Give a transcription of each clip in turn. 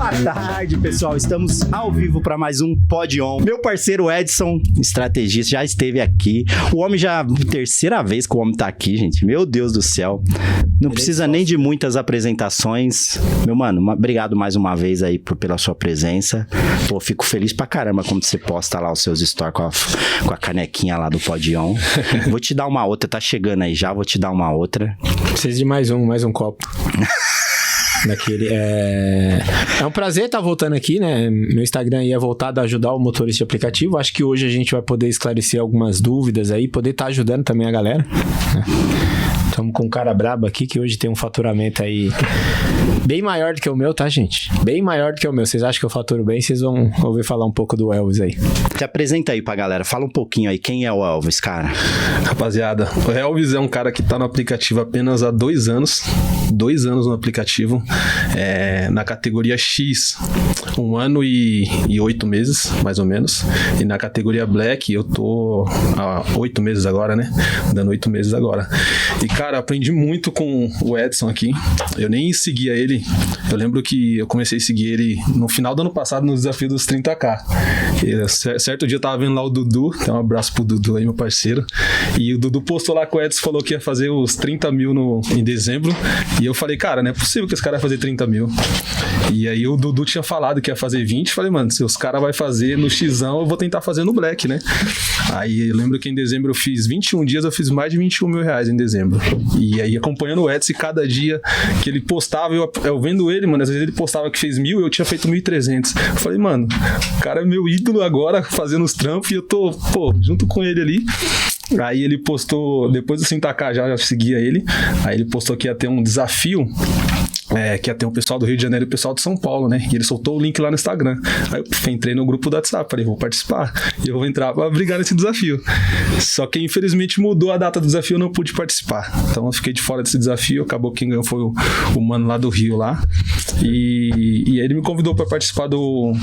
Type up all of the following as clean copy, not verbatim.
Boa tarde, pessoal. Estamos ao vivo para mais um Pod On. Meu parceiro Edson, estrategista, já esteve aqui. O homem já... Terceira vez que o homem tá aqui, gente. Meu Deus do céu. Não precisa nem de muitas apresentações. Meu mano, obrigado mais uma vez aí pela sua presença. Pô, fico feliz pra caramba quando você posta lá os seus stories com a canequinha lá do Pod On. Vou te dar uma outra, tá chegando aí já, vou te dar uma outra. Preciso de mais um copo. Daquele, é um prazer estar voltando aqui, né? Meu Instagram aí é voltado a ajudar o motorista de aplicativo. Acho que hoje a gente vai poder esclarecer algumas dúvidas aí, poder estar ajudando também a galera. Estamos com um cara brabo aqui que hoje tem um faturamento aí bem maior do que o meu, tá, gente? Bem maior do que o meu. Vocês acham que eu faturo bem? Vocês vão ouvir falar um pouco do Elvis aí. Te apresenta aí pra galera. Fala um pouquinho aí. Quem é o Elvis, cara? Rapaziada, o Elvis é um cara que tá no aplicativo apenas há 2 anos. 2 anos no aplicativo. Na categoria X, 1 ano e 8 meses, mais ou menos. E na categoria Black, eu tô há 8 meses agora, né? Dando 8 meses agora. E, cara, aprendi muito com o Edson aqui. Eu nem seguia ele. Eu lembro que eu comecei a seguir ele no final do ano passado, no desafio dos 30K. E, certo dia eu tava vendo lá o Dudu. Então, um abraço pro Dudu aí, meu parceiro. E o Dudu postou lá que o Edson falou que ia fazer os 30 mil em dezembro. E eu falei, cara, não é possível que esse cara vai fazer 30 mil. E aí o Dudu tinha falado que ia fazer 20. Falei, mano, se os caras vão fazer no Xão, eu vou tentar fazer no Black, né? Aí eu lembro que em dezembro eu fiz 21 dias, eu fiz mais de 21 mil reais em dezembro. E aí acompanhando o Edson, cada dia que ele postava, eu vendo ele, mano, às vezes ele postava que fez 1.000, eu tinha feito 1.300. Eu falei, mano, o cara é meu ídolo agora, fazendo os trampos, e eu tô, junto com ele ali. Aí ele postou, depois do 30K já seguia ele, aí ele postou que ia ter um desafio, que ia ter um pessoal do Rio de Janeiro e o pessoal de São Paulo, né? E ele soltou o link lá no Instagram. Aí eu entrei no grupo do WhatsApp, falei, vou participar. E eu vou entrar pra brigar nesse desafio. Só que infelizmente mudou a data do desafio, eu não pude participar. Então eu fiquei de fora desse desafio, acabou que quem ganhou foi o mano lá do Rio lá. E aí ele me convidou pra participar do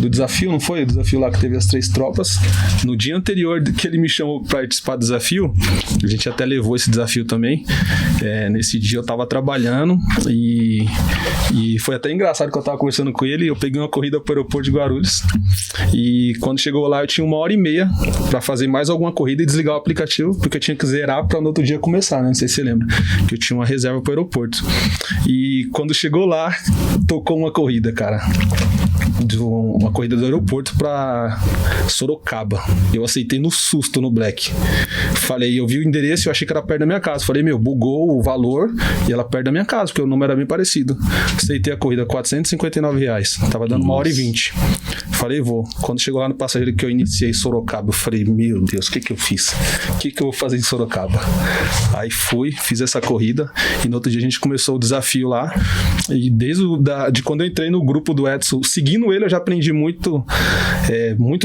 desafio, não foi? O desafio lá que teve as 3 tropas. No dia anterior que ele me chamou pra participar do desafio, a gente até levou esse desafio também. Nesse dia eu tava trabalhando e foi até engraçado que eu tava conversando com ele. Eu peguei uma corrida pro aeroporto de Guarulhos e quando chegou lá eu tinha 1h30 pra fazer mais alguma corrida e desligar o aplicativo, porque eu tinha que zerar pra no outro dia começar, né? Não sei se você lembra, que eu tinha uma reserva pro aeroporto. E quando chegou lá, tocou uma corrida, cara, uma corrida do aeroporto pra Sorocaba. Eu aceitei no susto no Black. Falei, eu vi o endereço e eu achei que era perto da minha casa. Falei, bugou o valor e ela perto da minha casa, porque o número era bem parecido. Aceitei a corrida, R$459. Tava dando 1h20. Falei, vou. Quando chegou lá no passageiro que eu iniciei Sorocaba, eu falei, meu Deus, o que eu fiz? O que eu vou fazer em Sorocaba? Aí fiz essa corrida e no outro dia a gente começou o desafio lá. E desde de quando eu entrei no grupo do Edson, seguindo ele, eu já aprendi muito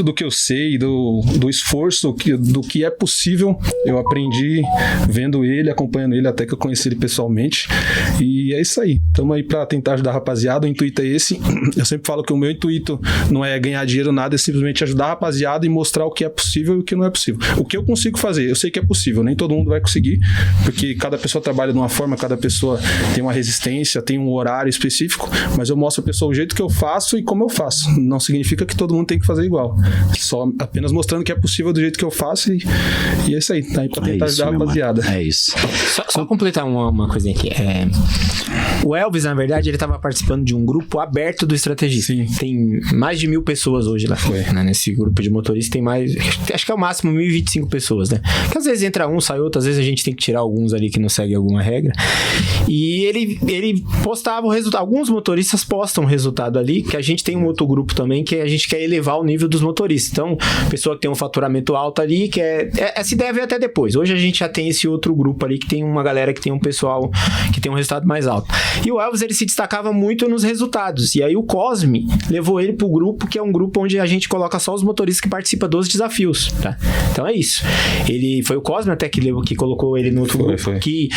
do que eu sei, do esforço, do que é possível. Eu aprendi vendo ele, acompanhando ele, até que eu conheci ele pessoalmente. E é isso aí. Estamos aí para tentar ajudar a rapaziada. O intuito é esse. Eu sempre falo que o meu intuito não é ganhar dinheiro, nada, é simplesmente ajudar a rapaziada e mostrar o que é possível e o que não é possível. O que eu consigo fazer, eu sei que é possível, nem todo mundo vai conseguir, porque cada pessoa trabalha de uma forma, cada pessoa tem uma resistência, tem um horário específico, mas eu mostro a pessoa o jeito que eu faço e como eu faço. Não significa que todo mundo tem que fazer igual. Só apenas mostrando que é possível do jeito que eu faço e é isso aí. Tá aí pra tentar ajudar a rapaziada. É isso. Só completar uma coisinha aqui. O Elvis, na verdade, ele tava participando de um grupo aberto do Estrategista. Sim. Tem mais de 1.000 pessoas hoje lá, né? Nesse grupo de motoristas tem mais, acho que é o máximo 1.025 pessoas, né? Que às vezes entra um, sai outro, às vezes a gente tem que tirar alguns ali que não seguem alguma regra. E ele postava o resultado. Alguns motoristas postam o resultado ali, que a gente tem um outro grupo também, que a gente quer elevar o nível dos motoristas. Então, pessoa que tem um faturamento alto ali, que essa ideia veio até depois. Hoje a gente já tem esse outro grupo ali, que tem uma galera que tem um pessoal que tem um resultado mais alto. E o Elvis, ele se destacava muito nos resultados. E aí o Cosme levou ele pro grupo, que é um grupo onde a gente coloca só os motoristas que participam dos desafios, tá? Então é isso. Foi o Cosme até que colocou ele no outro grupo. Foi. Que,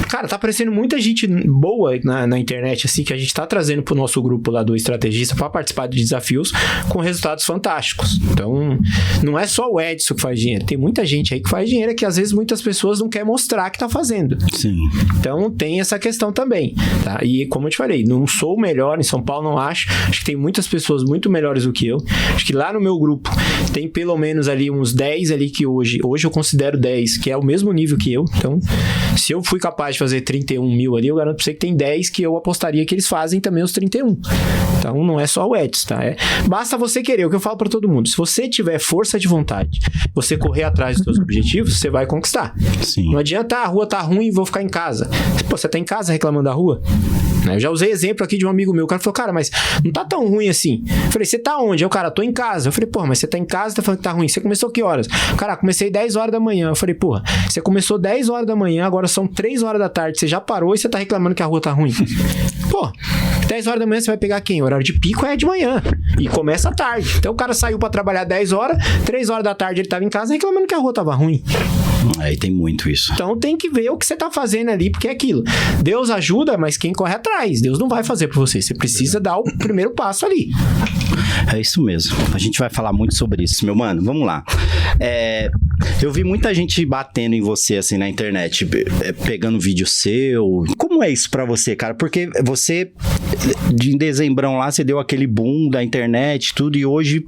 cara, tá aparecendo muita gente boa na internet, assim, que a gente tá trazendo pro nosso grupo lá do Estrategista pra participar de desafios com resultados fantásticos. Então, não é só o Edson que faz dinheiro. Tem muita gente aí que faz dinheiro que às vezes muitas pessoas não querem mostrar que tá fazendo. Sim. Então, tem essa questão também. tá? E como eu te falei, não sou o melhor em São Paulo, não acho. Acho que tem muitas pessoas muito melhores do que eu. Acho que lá no meu grupo tem pelo menos ali uns 10 ali que hoje eu considero 10, que é o mesmo nível que eu. Então, se eu fui capaz de fazer 31 mil ali, eu garanto pra você que tem 10 que eu apostaria que eles fazem também os 31. Então, não é só o Edson, tá? Basta você querer, o que eu falo pra todo mundo. Se você tiver força de vontade, você correr atrás dos seus objetivos, você vai conquistar. Sim. Não adianta, a rua tá ruim e vou ficar em casa. Pô, você tá em casa reclamando da rua? Eu já usei exemplo aqui de um amigo meu. O cara falou, cara, mas não tá tão ruim assim. Eu falei, você tá onde? Eu, cara, tô em casa. Eu falei, porra, mas você tá em casa e tá falando que tá ruim. Você começou que horas? Cara, comecei 10 horas da manhã. Eu falei, porra, você começou 10 horas da manhã, agora são 3 horas da tarde. Você já parou e você tá reclamando que a rua tá ruim. Pô, 10 horas da manhã você vai pegar quem? O horário de pico é de manhã. E começa à tarde. Então o cara saiu pra trabalhar 10 horas, 3 horas da tarde ele tava em casa reclamando que a rua tava ruim. Aí tem muito isso. Então tem que ver o que você tá fazendo ali, porque é aquilo. Deus ajuda, mas quem corre atrás? Deus não vai fazer pra você. Você precisa dar o primeiro passo ali. É isso mesmo. A gente vai falar muito sobre isso, meu mano. Vamos lá. Eu vi muita gente batendo em você, assim, na internet, pegando vídeo seu. Como é isso pra você, cara? Porque você, em dezembrão lá, você deu aquele boom da internet, tudo, e hoje...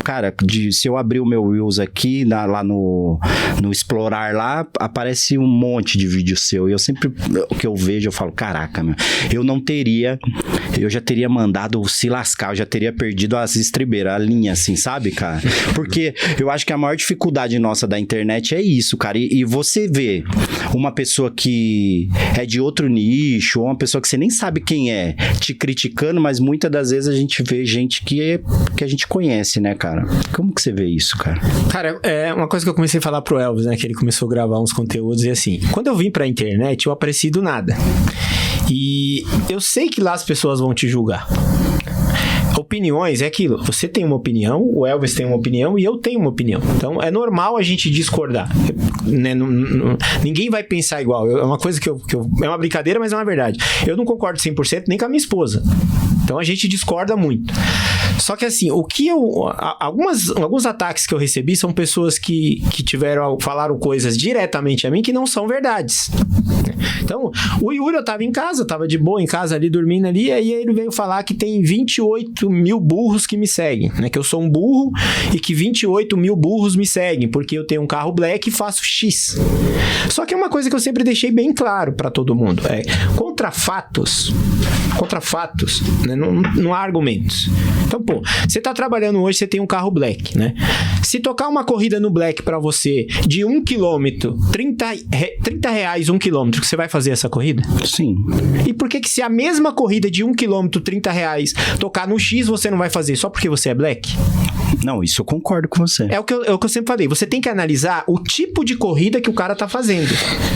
Cara, se eu abrir o meu Reels aqui, lá no Explorar lá, aparece um monte de vídeo seu. E eu sempre, o que eu vejo, eu falo, caraca, meu, eu já teria mandado se lascar, eu já teria perdido as estribeiras, a linha, assim, sabe, cara? Porque eu acho que a maior dificuldade nossa da internet é isso, cara. E você vê uma pessoa que é de outro nicho, ou uma pessoa que você nem sabe quem é, te criticando, mas muitas das vezes a gente vê gente que a gente conhece, né, cara? Como que você vê isso, cara? Cara, é uma coisa que eu comecei a falar pro Elvis, né? Que ele começou a gravar uns conteúdos e assim, quando eu vim pra internet, eu apareci do nada. E eu sei que lá as pessoas vão te julgar. Opiniões é aquilo. Você tem uma opinião, o Elvis tem uma opinião e eu tenho uma opinião. Então é normal a gente discordar, né? Ninguém vai pensar igual. É uma coisa que eu é uma brincadeira, mas não é verdade. Eu não concordo 100% nem com a minha esposa. Então a gente discorda muito. Só que assim, alguns ataques que eu recebi são pessoas que falaram coisas diretamente a mim que não são verdades. Então, o Yuri, eu tava em casa, tava de boa em casa ali, dormindo ali, e aí ele veio falar que tem 28 mil burros que me seguem, né? Que eu sou um burro e que 28 mil burros me seguem, porque eu tenho um carro black e faço X. Só que é uma coisa que eu sempre deixei bem claro pra todo mundo, contra fatos, né? Não há argumentos. Então, pô, você tá trabalhando hoje, você tem um carro black, né? Se tocar uma corrida no black pra você de 1 quilômetro, 30 reais 1 quilômetro, você vai fazer essa corrida? Sim. E por que se a mesma corrida de 1 quilômetro, 30 reais, tocar no X, você não vai fazer só porque você é black? Não, isso eu concordo com você. É o que eu sempre falei. Você tem que analisar o tipo de corrida que o cara tá fazendo,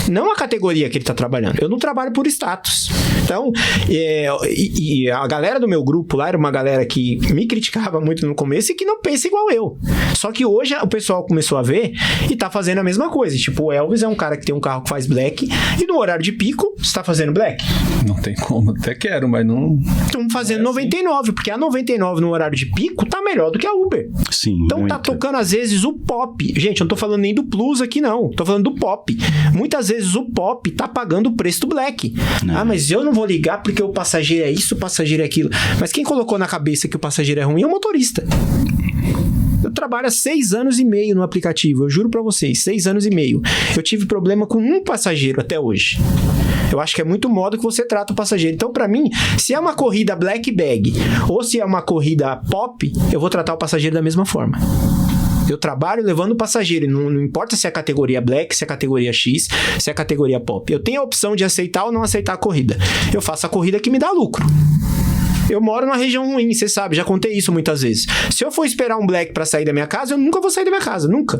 não a categoria que ele tá trabalhando. Eu não trabalho por status. Então, e a galera do meu grupo lá era uma galera que me criticava muito no começo e que não pensa igual eu. Só que hoje o pessoal começou a ver e tá fazendo a mesma coisa. Tipo, o Elvis é um cara que tem um carro que faz black e no horário de pico, você tá fazendo black? Não tem como, até quero, mas não... Estamos fazendo 99, porque a 99 no horário de pico tá melhor do que a Uber. Sim. Então muito. Tá tocando às vezes o pop. Gente, eu não tô falando nem do Plus aqui não, tô falando do pop. Muitas vezes o pop tá pagando o preço do black. Não. Ah, mas eu não vou ligar porque o passageiro é isso, o passageiro é aquilo. Mas quem colocou na cabeça que o passageiro é ruim é o motorista. Eu trabalho há 6 anos e meio no aplicativo, eu juro pra vocês, 6 anos e meio. Eu tive problema com um passageiro até hoje. Eu acho que é muito modo que você trata o passageiro. Então, pra mim, se é uma corrida black bag ou se é uma corrida pop, eu vou tratar o passageiro da mesma forma. Eu trabalho levando o passageiro, não importa se é a categoria black, se é a categoria X, se é a categoria pop. Eu tenho a opção de aceitar ou não aceitar a corrida. Eu faço a corrida que me dá lucro. Eu moro numa região ruim, você sabe, já contei isso muitas vezes. Se eu for esperar um black pra sair da minha casa, eu nunca vou sair da minha casa, nunca.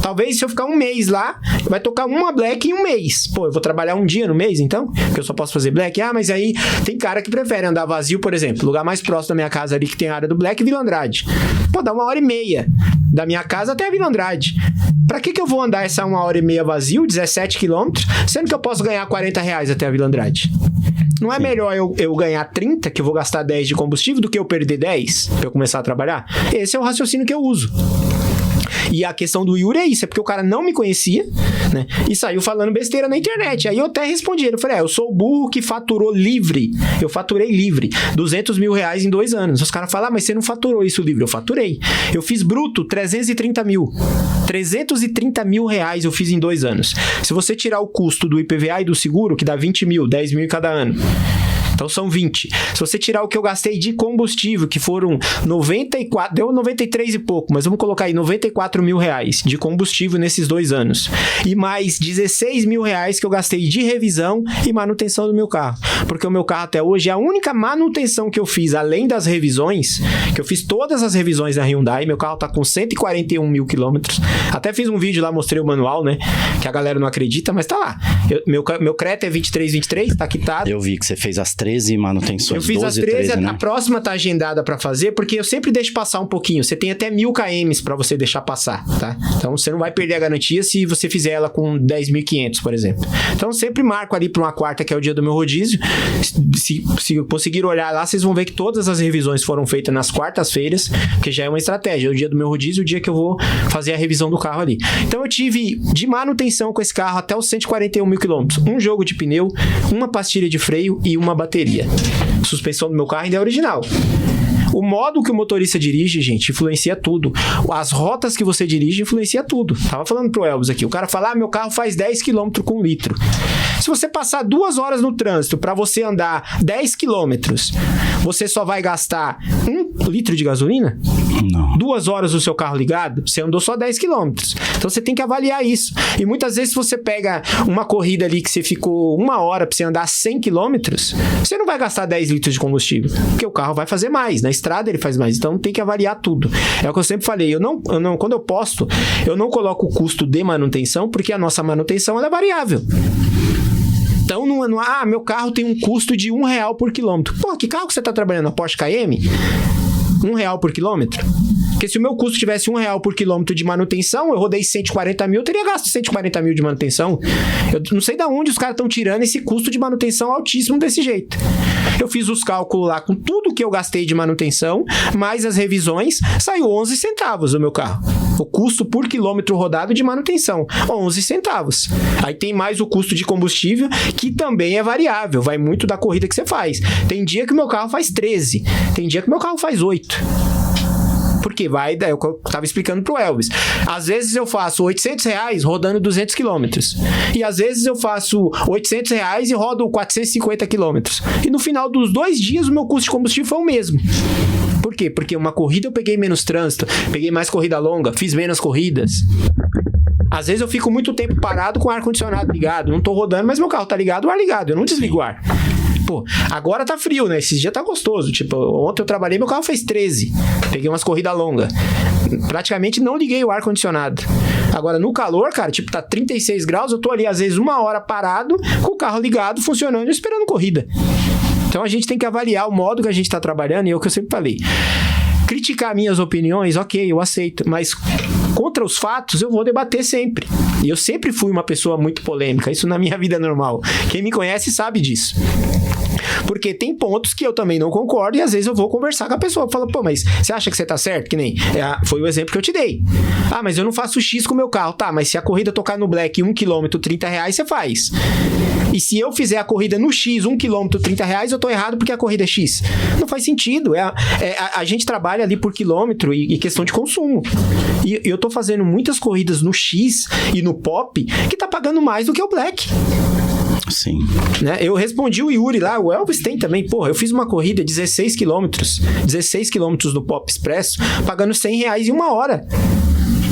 Talvez se eu ficar um mês lá, vai tocar uma black em um mês. Pô, eu vou trabalhar um dia no mês, então? Que eu só posso fazer black? Ah, mas aí tem cara que prefere andar vazio, por exemplo. O lugar mais próximo da minha casa ali que tem a área do black é Vila Andrade. Pô, dá 1h30 da minha casa até a Vila Andrade. Pra que eu vou andar essa 1h30 vazio, 17 quilômetros, sendo que eu posso ganhar 40 reais até a Vila Andrade? Não é melhor eu ganhar 30, que eu vou gastar 10 de combustível, do que eu perder 10 pra eu começar a trabalhar? Esse é o raciocínio que eu uso. E a questão do Yuri é isso, é porque o cara não me conhecia, né? E saiu falando besteira na internet. Aí eu até respondi ele, eu falei, eu sou o burro que faturou livre. Eu faturei livre, 200 mil reais em 2 anos. Os caras falam, mas você não faturou isso livre. Eu faturei. Eu fiz bruto 330 mil. 330 mil reais eu fiz em 2 anos. Se você tirar o custo do IPVA e do seguro, que dá 20 mil, 10 mil em cada ano. Então são 20. Se você tirar o que eu gastei de combustível, que foram 94, deu 93 e pouco, mas vamos colocar aí 94 mil reais de combustível nesses 2 anos. E mais 16 mil reais que eu gastei de revisão e manutenção do meu carro. Porque o meu carro até hoje, a única manutenção que eu fiz, além das revisões, que eu fiz todas as revisões da Hyundai, meu carro tá com 141 mil quilômetros. Até fiz um vídeo lá, mostrei o manual, né? Que a galera não acredita, mas tá lá. Meu Creta é 2323, tá quitado. Eu vi que você fez as 13 manutenções. Eu fiz 12, as 13, né? A próxima tá agendada pra fazer, porque eu sempre deixo passar um pouquinho. Você tem até 1000 km pra você deixar passar, tá? Então você não vai perder a garantia se você fizer ela com 10.500, por exemplo. Então eu sempre marco ali pra uma quarta, que é o dia do meu rodízio. Se conseguir olhar lá, vocês vão ver que todas as revisões foram feitas nas quartas-feiras, que já é uma estratégia. É o dia do meu rodízio, o dia que eu vou fazer a revisão do carro ali. Então eu tive de manutenção com esse carro até os 141 mil quilômetros. Um jogo de pneu, uma pastilha de freio e uma bateria. A suspensão do meu carro ainda é original. O modo que o motorista dirige, gente, influencia tudo. As rotas que você dirige influencia tudo. Tava falando pro Elvis aqui. O cara fala, meu carro faz 10 km com litro. Se você passar 2 horas no trânsito para você andar 10 km, você só vai gastar 1 litro de gasolina? Não. 2 horas o seu carro ligado, você andou só 10 km. Então você tem que avaliar isso. E muitas vezes, se você pega uma corrida ali que você ficou 1 hora para você andar 100 km, você não vai gastar 10 litros de combustível, porque o carro vai fazer mais. Na estrada ele faz mais. Então tem que avaliar tudo. É o que eu sempre falei. Eu não, quando eu posto, eu não coloco o custo de manutenção, porque a nossa manutenção ela é variável. Então, meu carro tem um custo de R$1 por quilômetro. Pô, que carro que você tá trabalhando? A Porsche Cayenne? R$1 por quilômetro? Porque se o meu custo tivesse R$1 por quilômetro de manutenção, eu rodei 140 mil, eu teria gasto 140 mil de manutenção. Eu não sei de onde os caras estão tirando esse custo de manutenção altíssimo desse jeito. Eu fiz os cálculos lá com tudo que eu gastei de manutenção, mais as revisões, saiu 11 centavos o meu carro. O custo por quilômetro rodado de manutenção, 11 centavos. Aí tem mais o custo de combustível, que também é variável, vai muito da corrida que você faz. Tem dia que o meu carro faz 13, tem dia que o meu carro faz 8. Porque vai, eu tava explicando pro Elvis. Às vezes eu faço R$800 rodando 200 km. E às vezes eu faço R$800 e rodo 450 km. E no final dos 2 dias o meu custo de combustível foi o mesmo. Por quê? Porque uma corrida eu peguei menos trânsito, peguei mais corrida longa, fiz menos corridas. Às vezes eu fico muito tempo parado com o ar-condicionado ligado. Não tô rodando, mas meu carro tá ligado, o ar ligado. Eu não desligo o ar. Pô, agora tá frio, né? Esses dias tá gostoso. Tipo, ontem eu trabalhei, meu carro fez 13. Peguei umas corridas longas. Praticamente não liguei o ar-condicionado. Agora, no calor, cara, tipo, tá 36 graus, eu tô ali, às vezes, 1 hora parado, com o carro ligado, funcionando, esperando corrida. Então, a gente tem que avaliar o modo que a gente tá trabalhando, e é o que eu sempre falei. Criticar minhas opiniões, ok, eu aceito, mas contra os fatos eu vou debater sempre. E eu sempre fui uma pessoa muito polêmica, isso na minha vida normal. Quem me conhece sabe disso. Porque tem pontos que eu também não concordo e às vezes eu vou conversar com a pessoa. Falo, pô, mas você acha que você tá certo? Que nem foi o exemplo que eu te dei. Ah, mas eu não faço X com o meu carro. Tá, mas se a corrida tocar no Black 1 km R$30, você faz. E se eu fizer a corrida no X 1 km R$30, eu tô errado porque a corrida é X. Não faz sentido. A gente trabalha ali por quilômetro e questão de consumo. E eu tô fazendo muitas corridas no X e no Pop que tá pagando mais do que o Black. Sim. Né? Eu respondi o Yuri lá, o Elvis tem também. Porra, eu fiz uma corrida 16 quilômetros no Pop Expresso, pagando R$100 em 1 hora.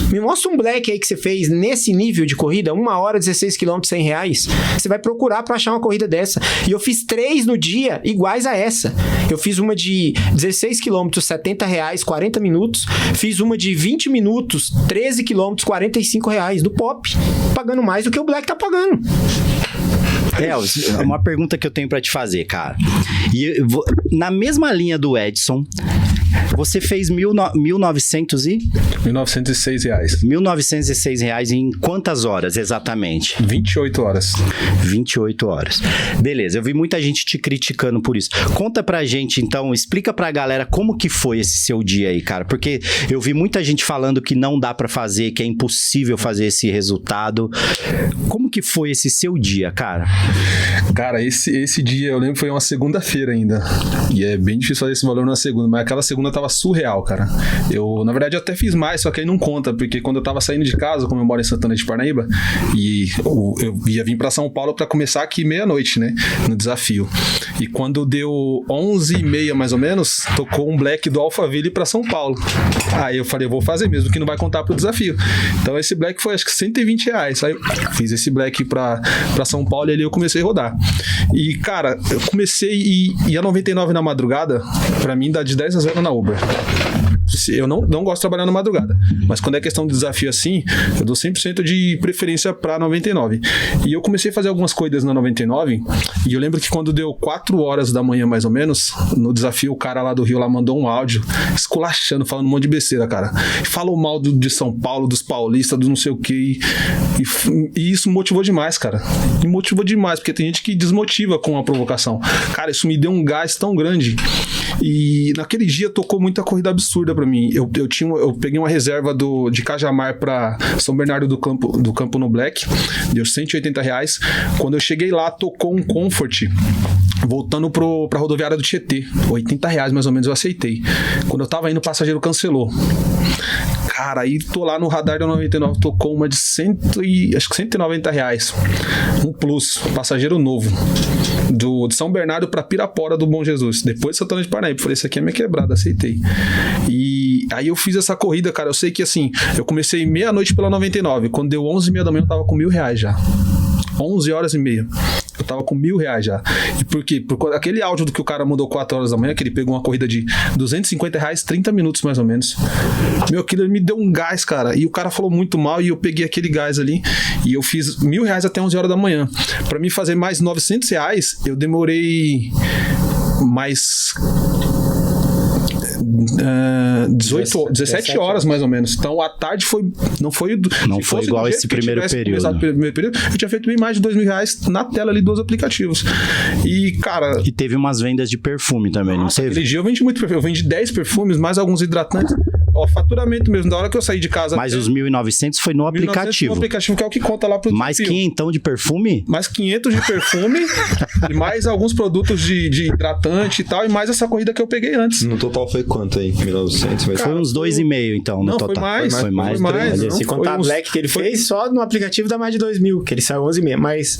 Me mostra um Black aí que você fez nesse nível de corrida, 1 hora, 16 km, R$100. Você vai procurar pra achar uma corrida dessa. E eu fiz 3 no dia iguais a essa. Eu fiz uma de 16 km, R$70, 40 minutos. Fiz uma de 20 minutos, 13 km, R$45 do Pop. Pagando mais do que o Black tá pagando. Uma pergunta que eu tenho pra te fazer, cara. E na mesma linha do Edson, Você fez 1.906 reais. 1.906 reais em quantas horas, exatamente? 28 horas. 28 horas. Beleza, eu vi muita gente te criticando por isso. Conta pra gente, então, explica pra galera como que foi esse seu dia aí, cara. Porque eu vi muita gente falando que não dá pra fazer, que é impossível fazer esse resultado. Como que foi esse seu dia, cara? Cara, esse dia, eu lembro que foi uma segunda-feira ainda. E é bem difícil fazer esse valor na segunda, mas aquela segunda tava surreal, cara. Eu, na verdade, até fiz mais, só que aí não conta, porque quando eu tava saindo de casa, como eu moro em Santana de Parnaíba, e eu ia vir pra São Paulo pra começar aqui meia-noite, né, no desafio. E quando deu 11h30, mais ou menos, tocou um black do Alphaville pra São Paulo. Aí eu falei, vou fazer mesmo, que não vai contar pro desafio. Então esse black foi, acho que 120 reais. Aí eu fiz esse black pra São Paulo e ali eu comecei a rodar. E, cara, eu comecei e a 99 na madrugada, pra mim, dá de 10 a 0 na Uber. Eu não gosto de trabalhar na madrugada, mas quando é questão de desafio assim, eu dou 100% de preferência pra 99. E eu comecei a fazer algumas corridas na 99, e eu lembro que quando deu 4 horas da manhã, mais ou menos, no desafio, o cara lá do Rio lá mandou um áudio esculachando, falando um monte de besteira, cara. Falou mal de São Paulo, dos paulistas, do não sei o que, e isso me motivou demais, cara. Me motivou demais, porque tem gente que desmotiva com a provocação. Cara, isso me deu um gás tão grande. E naquele dia tocou muita corrida absurda pra mim. Eu peguei uma reserva de Cajamar pra São Bernardo do Campo no Black, deu 180 reais. Quando eu cheguei lá, tocou um Comfort voltando pra rodoviária do Tietê, 80 reais mais ou menos, eu aceitei. Quando eu tava indo, o passageiro cancelou. Cara, aí tô lá no radar da 99, tocou uma de acho que 190 reais. Um plus, passageiro novo. De São Bernardo pra Pirapora do Bom Jesus. Depois de Santana de Parnaíba. Falei, isso aqui é minha quebrada, aceitei. E aí eu fiz essa corrida, cara. Eu sei que assim, eu comecei meia-noite pela 99. Quando deu 11h30 da manhã, eu tava com R$1.000 já. 11h30. Eu tava com R$1.000 já. E por quê? Por aquele áudio do que o cara mandou 4 horas da manhã, que ele pegou uma corrida de R$250, 30 minutos mais ou menos. Meu, aquilo me deu um gás, cara. E o cara falou muito mal e eu peguei aquele gás ali. E eu fiz R$1.000 até 11 horas da manhã. Pra mim fazer mais R$900, eu demorei mais 17 horas mais ou menos. Então a tarde não foi igual esse primeiro período. Eu tinha feito bem mais de R$2.000 na tela ali dos aplicativos. E, cara... E teve umas vendas de perfume também, não sei? Aquele dia eu vendi muito perfume. Eu vendi 10 perfumes, mais alguns hidratantes. Ó, faturamento mesmo, da hora que eu saí de casa. Mas os 1.900 foi no aplicativo. No aplicativo, que é o que conta lá pro mais desafio. 500 de perfume? Mais 500 de perfume, e mais alguns produtos de hidratante e tal, e mais essa corrida que eu peguei antes. No total foi quanto aí? 1.900? Mas... Foi uns 2,5 então, no total. Foi mais. Se contar a Black que ele fez, só no aplicativo dá mais de 2.000, que ele saiu 11,5, mas...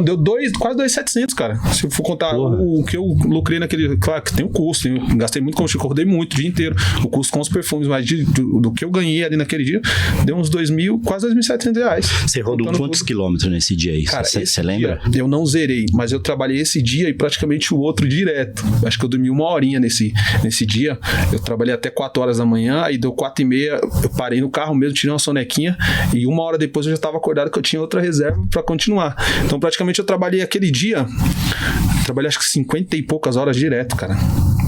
Deu quase 2.700, cara. Se eu for contar o que eu lucrei naquele... Claro que tem um custo, eu gastei muito combustível, rodei muito o dia inteiro. O custo com os perfumes, mas do que eu ganhei ali naquele dia, deu uns 2.000, quase R$2.700. Você rodou quantos quilômetros nesse dia aí? Você lembra? Eu não zerei, mas eu trabalhei esse dia e praticamente o outro direto. Acho que eu dormi 1 horinha nesse dia. Eu trabalhei até 4 horas da manhã, aí deu 4h30, eu parei no carro mesmo, tirei uma sonequinha e 1 hora depois eu já estava acordado que eu tinha outra reserva para continuar. Então praticamente eu trabalhei aquele dia, acho que 50 e poucas horas direto, cara.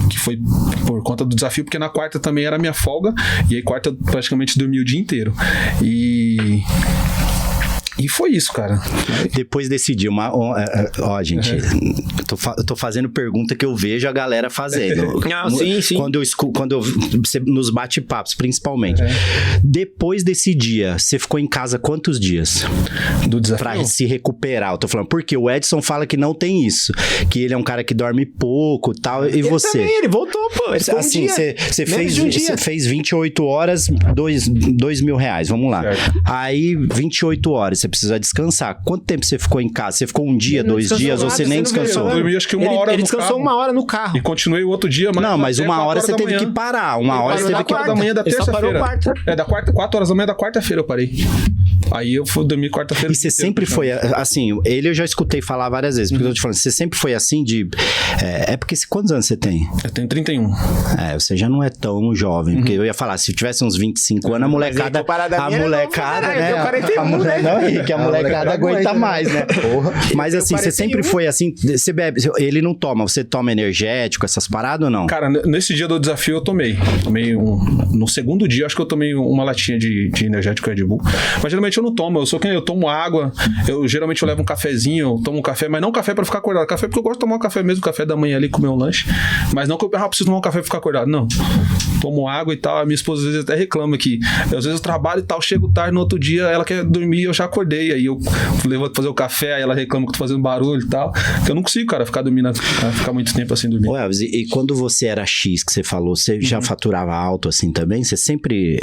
Que foi por conta do desafio, porque na quarta também era minha folga, e aí quarta eu praticamente dormi o dia inteiro. E foi isso, cara. Depois desse dia, gente, eu tô fazendo pergunta que eu vejo a galera fazendo. Não, sim. Quando eu nos bate-papos, principalmente. Depois desse dia, você ficou em casa quantos dias? Do desafio? Pra se recuperar. Eu tô falando, porque o Edson fala que não tem isso. Que ele é um cara que dorme pouco e tal. E você? Também, ele voltou, pô. Ele assim, você fez 28 horas, R$2.000. Vamos lá. Certo. Aí, 28 horas, você precisa descansar. Quanto tempo você ficou em casa? Você ficou um dia, 2 dias, ou você nem descansou? Eu dormi acho que 1 hora ele descansou carro, 1 hora no carro. E continuei o outro dia. Mas 1 hora você teve que parar. 1 hora você teve que parar. Da manhã da terça-feira. Da 4 horas da manhã da quarta-feira eu parei. Aí eu fui dormir quarta-feira. E você sempre foi, assim, ele eu já escutei falar várias vezes, porque eu tô te falando, você sempre foi assim de... porque quantos anos você tem? Eu tenho 31. Você já não é tão jovem, porque eu ia falar, se tivesse uns 25 anos, a molecada... A molecada, né? A molecada aguenta mais, né? Porra. Mas assim, você sempre foi assim, você bebe, ele não toma, você toma energético, essas paradas ou não? Cara, nesse dia do desafio eu tomei no segundo dia, acho que eu tomei uma latinha de energético Red Bull, mas geralmente eu não tomo, eu tomo água, geralmente eu levo um cafezinho, eu tomo um café, mas não café pra ficar acordado, café porque eu gosto de tomar um café mesmo, café da manhã ali, comer um lanche, mas não que eu preciso tomar um café pra ficar acordado, não. Tomo água e tal, a minha esposa às vezes até reclama que, às vezes eu trabalho e tal, chego tarde, no outro dia ela quer dormir, eu já acordei, aí eu levo fazer o café, aí ela reclama que eu tô fazendo barulho e tal, que eu não consigo, cara, ficar dormindo, ficar muito tempo assim dormindo. Elvis, e quando você era X, que você falou, você já faturava alto assim também? Você sempre...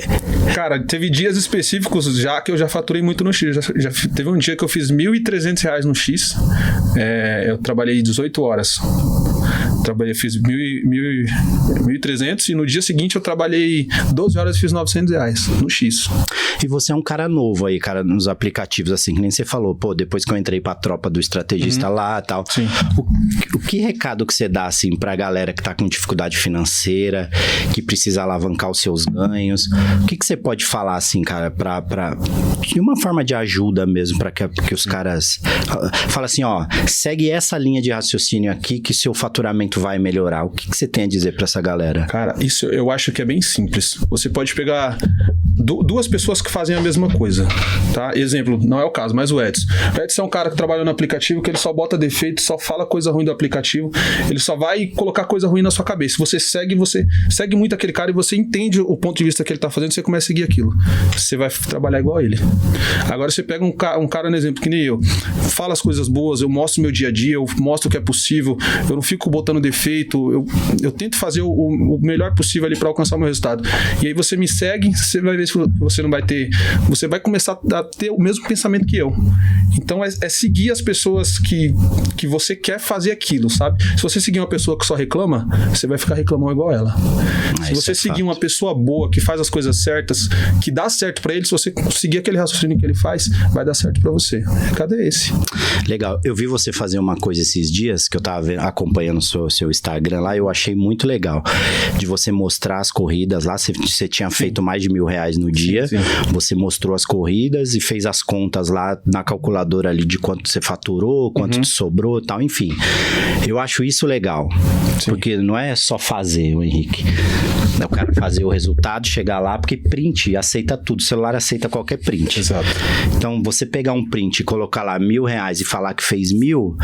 Cara, teve dias específicos já que eu já faturei muito no X, já teve um dia que eu fiz R$1.300 no X, eu trabalhei 18 horas. Fiz 1.300 e no dia seguinte eu trabalhei 12 horas e fiz R$900 no X. E você é um cara novo aí, cara, nos aplicativos, assim, que nem você falou, pô, depois que eu entrei pra tropa do estrategista lá e tal. Sim. O que recado que você dá, assim, pra galera que tá com dificuldade financeira, que precisa alavancar os seus ganhos? O que você pode falar, assim, cara, de uma forma de ajuda mesmo, pra que os caras... Fala assim, ó, segue essa linha de raciocínio aqui que seu faturamento vai melhorar. O que você tem a dizer pra essa galera? Cara, isso eu acho que é bem simples. Você pode pegar duas pessoas que fazem a mesma coisa, tá? Exemplo, não é o caso, mas o Edson. O Edson é um cara que trabalha no aplicativo, que ele só bota defeito, só fala coisa ruim do aplicativo, ele só vai colocar coisa ruim na sua cabeça. Você segue muito aquele cara e você entende o ponto de vista que ele tá fazendo, você começa a seguir aquilo. Você vai trabalhar igual a ele. Agora você pega um cara, no exemplo, que nem eu, fala as coisas boas, eu mostro meu dia a dia, eu mostro o que é possível, eu não fico botando defeito, eu tento fazer o melhor possível ali para alcançar o meu resultado. E aí você me segue, você vai ver se você não vai ter, você vai começar a ter o mesmo pensamento que eu. Então é seguir as pessoas que você quer fazer aquilo, sabe? Se você seguir uma pessoa que só reclama, você vai ficar reclamando igual ela. Se você seguir uma pessoa boa, que faz as coisas certas, que dá certo para ele, se você seguir aquele raciocínio que ele faz, vai dar certo para você. Cadê esse? Legal. Eu vi você fazer uma coisa esses dias, que eu tava acompanhando o seu Instagram lá, eu achei muito legal, de você mostrar as corridas lá, você tinha feito mais de R$1.000 no dia, sim. Você mostrou as corridas e fez as contas lá na calculadora ali de quanto você faturou, quanto te sobrou e tal, enfim. Eu acho isso legal, sim. Porque não é só fazer, o Henrique. O cara fazer o resultado, chegar lá, porque print aceita tudo, o celular aceita qualquer print. Exato. Então, você pegar um print e colocar lá R$1.000 e falar que fez 1.000,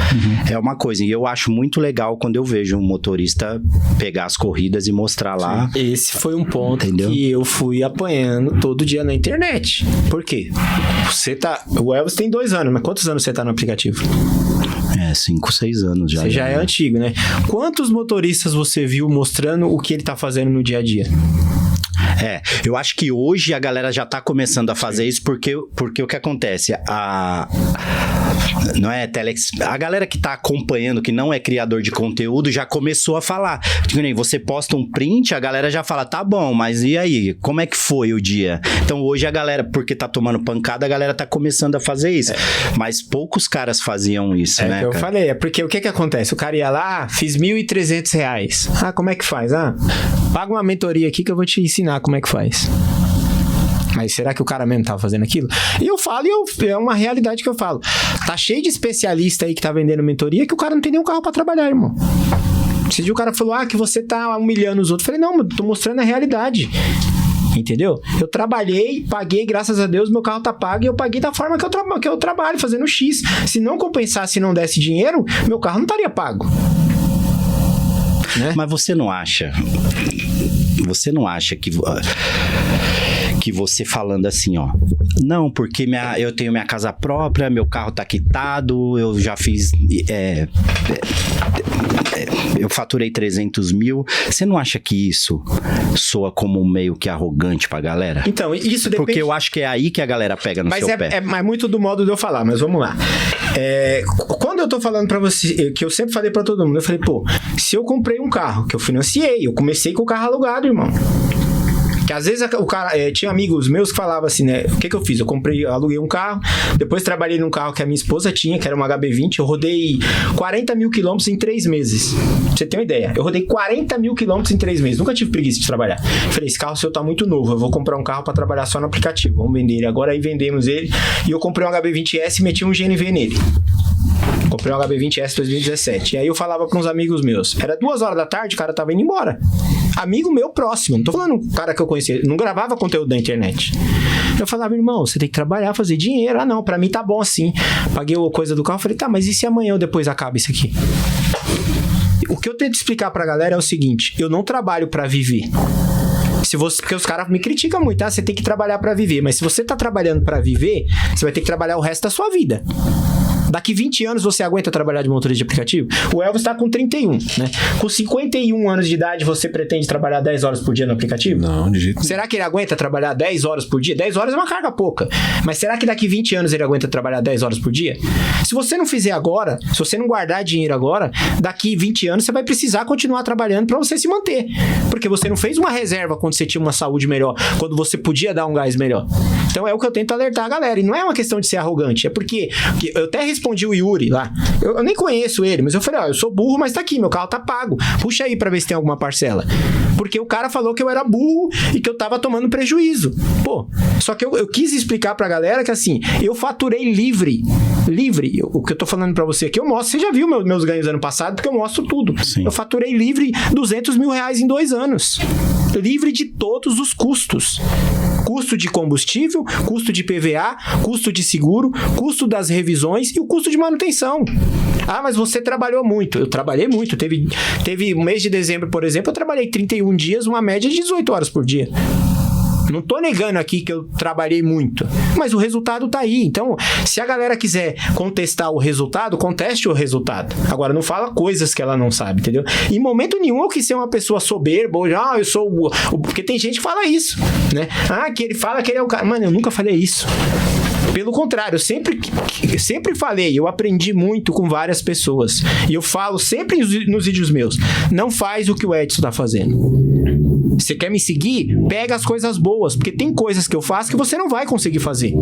é uma coisa. E eu acho muito legal quando eu vejo um motorista pegar as corridas e mostrar lá. Esse foi um ponto, entendeu? Que eu fui apanhando todo dia na internet. Por quê? O Elvis tem 2 anos, mas quantos anos você tá no aplicativo? 5, 6 anos já. Você já é antigo, né? Quantos motoristas você viu mostrando o que ele tá fazendo no dia a dia? Eu acho que hoje a galera já tá começando a fazer isso porque o que acontece? Não é Telex, a galera que tá acompanhando, que não é criador de conteúdo, já começou a falar. Você posta um print, a galera já fala, tá bom, mas e aí? Como é que foi o dia? Então hoje a galera, porque tá tomando pancada, a galera tá começando a fazer isso. Mas poucos caras faziam isso, né? É que eu falei, porque o que acontece? O cara ia lá, fiz R$1.300. Como é que faz? Paga uma mentoria aqui que eu vou te ensinar como é que faz. Mas será que o cara mesmo tava fazendo aquilo? E eu falo, é uma realidade que eu falo. Tá cheio de especialista aí que tá vendendo mentoria que o cara não tem nenhum carro pra trabalhar, irmão. Esse dia o cara falou, que você tá humilhando os outros. Eu falei, não, tô mostrando a realidade. Entendeu? Eu trabalhei, paguei, graças a Deus, meu carro tá pago e eu paguei da forma que eu trabalho, fazendo X. Se não compensasse e não desse dinheiro, meu carro não estaria pago. Né? Mas você não acha que você falando assim, não, porque eu tenho minha casa própria, meu carro tá quitado, eu já fiz, eu faturei 300 mil, você não acha que isso soa como meio que arrogante pra galera? Então, isso depende... Porque eu acho que é aí que a galera pega no seu pé. Mas muito do modo de eu falar, mas vamos lá. Quando eu tô falando pra você, que eu sempre falei pra todo mundo, eu falei, se eu comprei um carro, que eu financiei, eu comecei com o carro alugado, irmão. Que às vezes o cara... tinha amigos meus que falavam assim, né? O que eu fiz? Eu aluguei um carro, depois trabalhei num carro que a minha esposa tinha, que era uma HB20, eu rodei 40 mil quilômetros em 3 meses. Pra você ter uma ideia. Eu rodei 40 mil quilômetros em 3 meses. Nunca tive preguiça de trabalhar. Falei, esse carro seu tá muito novo, eu vou comprar um carro pra trabalhar só no aplicativo. Vamos vender ele agora. Aí vendemos ele. E eu comprei um HB20S e meti um GNV nele. Comprei um HB20S 2017. E aí eu falava para uns amigos meus. Era 2 horas da tarde, o cara tava indo embora. Amigo meu próximo. Não tô falando um cara que eu conhecia. Não gravava conteúdo da internet. Eu falava, irmão, você tem que trabalhar, fazer dinheiro. Ah, não, pra mim tá bom assim. Paguei a coisa do carro. Falei, tá, mas e se amanhã ou depois acaba isso aqui? O que eu tento explicar pra galera é o seguinte. Eu não trabalho pra viver. Porque os caras me criticam muito, tá? Você tem que trabalhar pra viver. Mas se você tá trabalhando pra viver, você vai ter que trabalhar o resto da sua vida. Daqui 20 anos você aguenta trabalhar de motorista de aplicativo? O Elvis tá com 31, né? Com 51 anos de idade, você pretende trabalhar 10 horas por dia no aplicativo? Não, de jeito nenhum. Será que ele aguenta trabalhar 10 horas por dia? 10 horas é uma carga pouca. Mas será que daqui 20 anos ele aguenta trabalhar 10 horas por dia? Se você não fizer agora, se você não guardar dinheiro agora, daqui 20 anos você vai precisar continuar trabalhando para você se manter. Porque você não fez uma reserva quando você tinha uma saúde melhor, quando você podia dar um gás melhor. Então é o que eu tento alertar a galera. E não é uma questão de ser arrogante, é porque eu até respondi o Yuri lá. Eu nem conheço ele, mas eu falei, ó, eu sou burro, mas tá aqui, meu carro tá pago. Puxa aí pra ver se tem alguma parcela. Porque o cara falou que eu era burro e que eu tava tomando prejuízo. Pô, só que eu quis explicar pra galera que assim, eu faturei livre. O que eu tô falando pra você aqui, eu mostro. Você já viu meus ganhos ano passado, porque eu mostro tudo. Sim. Eu faturei livre 200 mil reais em 2 anos. Livre de todos os custos. Custo de combustível, custo de PVA, custo de seguro, custo das revisões e o custo de manutenção. Ah, mas você trabalhou muito. Eu trabalhei muito. Teve um mês de dezembro, por exemplo, eu trabalhei 31 dias, uma média de 18 horas por dia. Não tô negando aqui que eu trabalhei muito, mas o resultado tá aí. Então, se a galera quiser contestar o resultado, conteste o resultado. Agora, não fala coisas que ela não sabe, entendeu? Em momento nenhum eu quis ser uma pessoa soberba, ou eu sou porque tem gente que fala isso, né? Ah, que ele fala que ele é o cara. Mano, eu nunca falei isso. Pelo contrário, eu sempre falei, eu aprendi muito com várias pessoas. E eu falo sempre nos vídeos meus, não faz o que o Edson tá fazendo. Você quer me seguir? Pega as coisas boas, porque tem coisas que eu faço que você não vai conseguir fazer.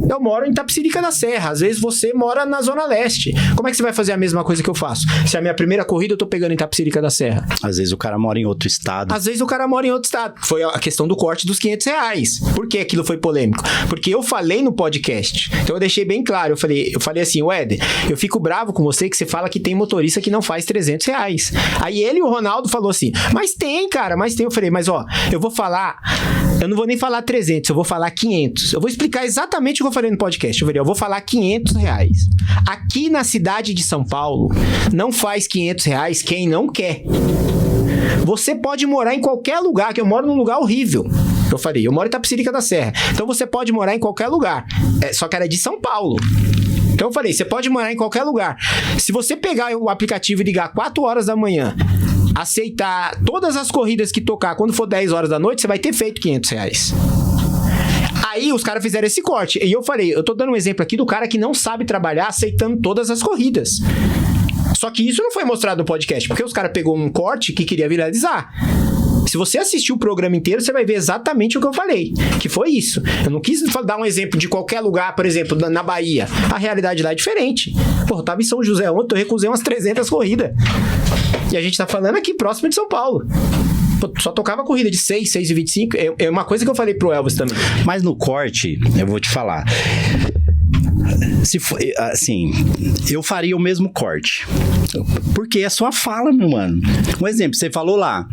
Eu moro em Itapecerica da Serra, às vezes você mora na Zona Leste. Como é que você vai fazer a mesma coisa que eu faço? Se a minha primeira corrida eu tô pegando em Itapecerica da Serra. Às vezes o cara mora em outro estado. Às vezes o cara mora em outro estado. Foi a questão do corte dos R$500. Por que aquilo foi polêmico? Porque eu falei no podcast. Então eu deixei bem claro. Eu falei assim, Éder, eu fico bravo com você que você fala que tem motorista que não faz R$300. Aí ele e o Ronaldo falou assim, mas tem, cara, mas tem. Eu falei, mas ó, eu não vou nem falar 300, eu vou falar 500. Eu vou explicar exatamente o que eu falei no podcast. Eu vou falar R$500. Aqui na cidade de São Paulo, não faz R$500 quem não quer. Você pode morar em qualquer lugar, que eu moro num lugar horrível. Eu falei, eu moro em Itapecerica da Serra. Então você pode morar em qualquer lugar. Só que era de São Paulo. Então eu falei, você pode morar em qualquer lugar. Se você pegar o aplicativo e ligar 4 horas da manhã, aceitar todas as corridas que tocar, quando for 10 horas da noite, você vai ter feito R$500. Aí os caras fizeram esse corte. E eu falei, eu tô dando um exemplo aqui do cara que não sabe trabalhar aceitando todas as corridas. Só que isso não foi mostrado no podcast, porque os caras pegou um corte que queria viralizar. Se você assistir o programa inteiro, você vai ver exatamente o que eu falei, que foi isso. Eu não quis dar um exemplo de qualquer lugar, por exemplo, na Bahia. A realidade lá é diferente. Pô, eu tava em São José ontem, eu recusei umas 300 corridas. E a gente tá falando aqui próximo de São Paulo. Pô, só tocava corrida de 6, 6,25. É uma coisa que eu falei pro Elvis também. Mas no corte, eu vou te falar. Se for, assim, eu faria o mesmo corte. Porque é sua fala, meu mano. Um exemplo, você falou lá,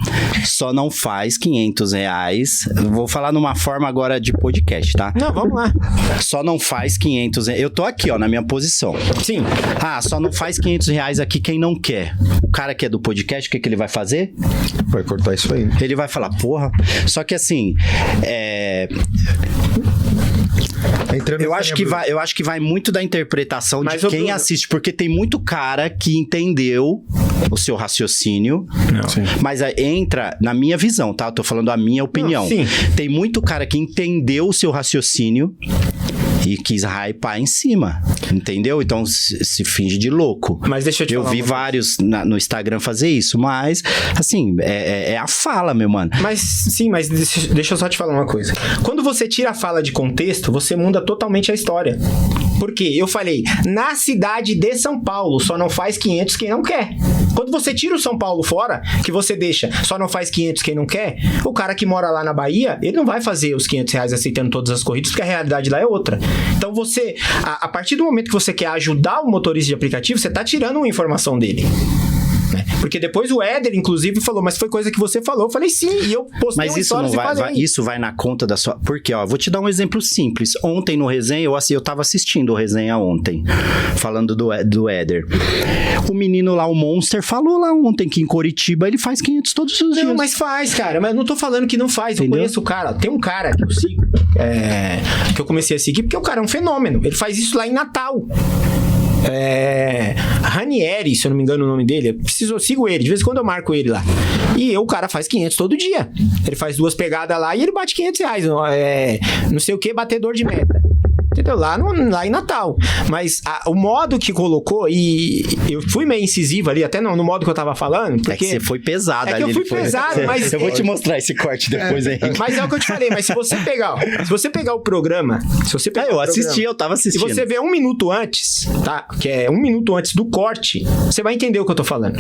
só não faz R$500. Eu vou falar numa forma agora de podcast, tá? Não, vamos lá. Só não faz R$500. Eu tô aqui, ó, na minha posição. Sim. Ah, só não faz R$500 aqui quem não quer. O cara que é do podcast, o que ele vai fazer? Vai cortar isso aí. Ele vai falar, porra. Só que assim, eu acho que vai muito da interpretação de quem assiste, porque tem muito cara que entendeu o seu raciocínio, mas entra na minha visão, tá? Eu tô falando a minha opinião. Não, sim. Tem muito cara que entendeu o seu raciocínio e quis hypar em cima, entendeu? Então se finge de louco. Mas deixa eu te falar vi vários no Instagram fazer isso, mas, assim, é a fala, meu mano. Mas, sim, mas deixa eu só te falar uma coisa. Quando você tira a fala de contexto, você muda totalmente a história. Por quê? Eu falei, na cidade de São Paulo, só não faz 500 quem não quer. Quando você tira o São Paulo fora, que você deixa, só não faz 500 quem não quer, o cara que mora lá na Bahia, ele não vai fazer os R$500 aceitando todas as corridas, porque a realidade lá é outra. Então você, a partir do momento que você quer ajudar o motorista de aplicativo, você tá tirando uma informação dele. Porque depois o Éder, inclusive, falou, mas foi coisa que você falou. Eu falei, sim, e eu postei mas uma isso história. Isso vai na conta da sua... Porque, ó, vou te dar um exemplo simples. Ontem no resenha, eu tava assistindo o resenha ontem, falando do Éder. O menino lá, o Monster, falou lá ontem que em Coritiba ele faz 500 todos os dias. Não, mas faz, cara. Mas eu não tô falando que não faz. Eu conheço o cara. Tem um cara que eu sigo, que eu comecei a seguir, porque o cara é um fenômeno. Ele faz isso lá em Natal. Ranieri, se eu não me engano o nome dele, eu sigo ele, de vez em quando eu marco ele lá. E o cara faz 500 todo dia. Ele faz 2 pegadas lá e ele bate R$500. Não sei o que, batedor de meta. Entendeu? Lá em Natal. Mas o modo que colocou, e eu fui meio incisivo ali, até no modo que eu tava falando. Porque é que você foi pesado ali. É que eu fui pesado, mas... Eu vou te mostrar esse corte depois, Henrique. Mas é o que eu te falei, mas se você pegar o programa... Eu tava assistindo. Se você ver 1 minuto antes, tá? Que é 1 minuto antes do corte, você vai entender o que eu tô falando.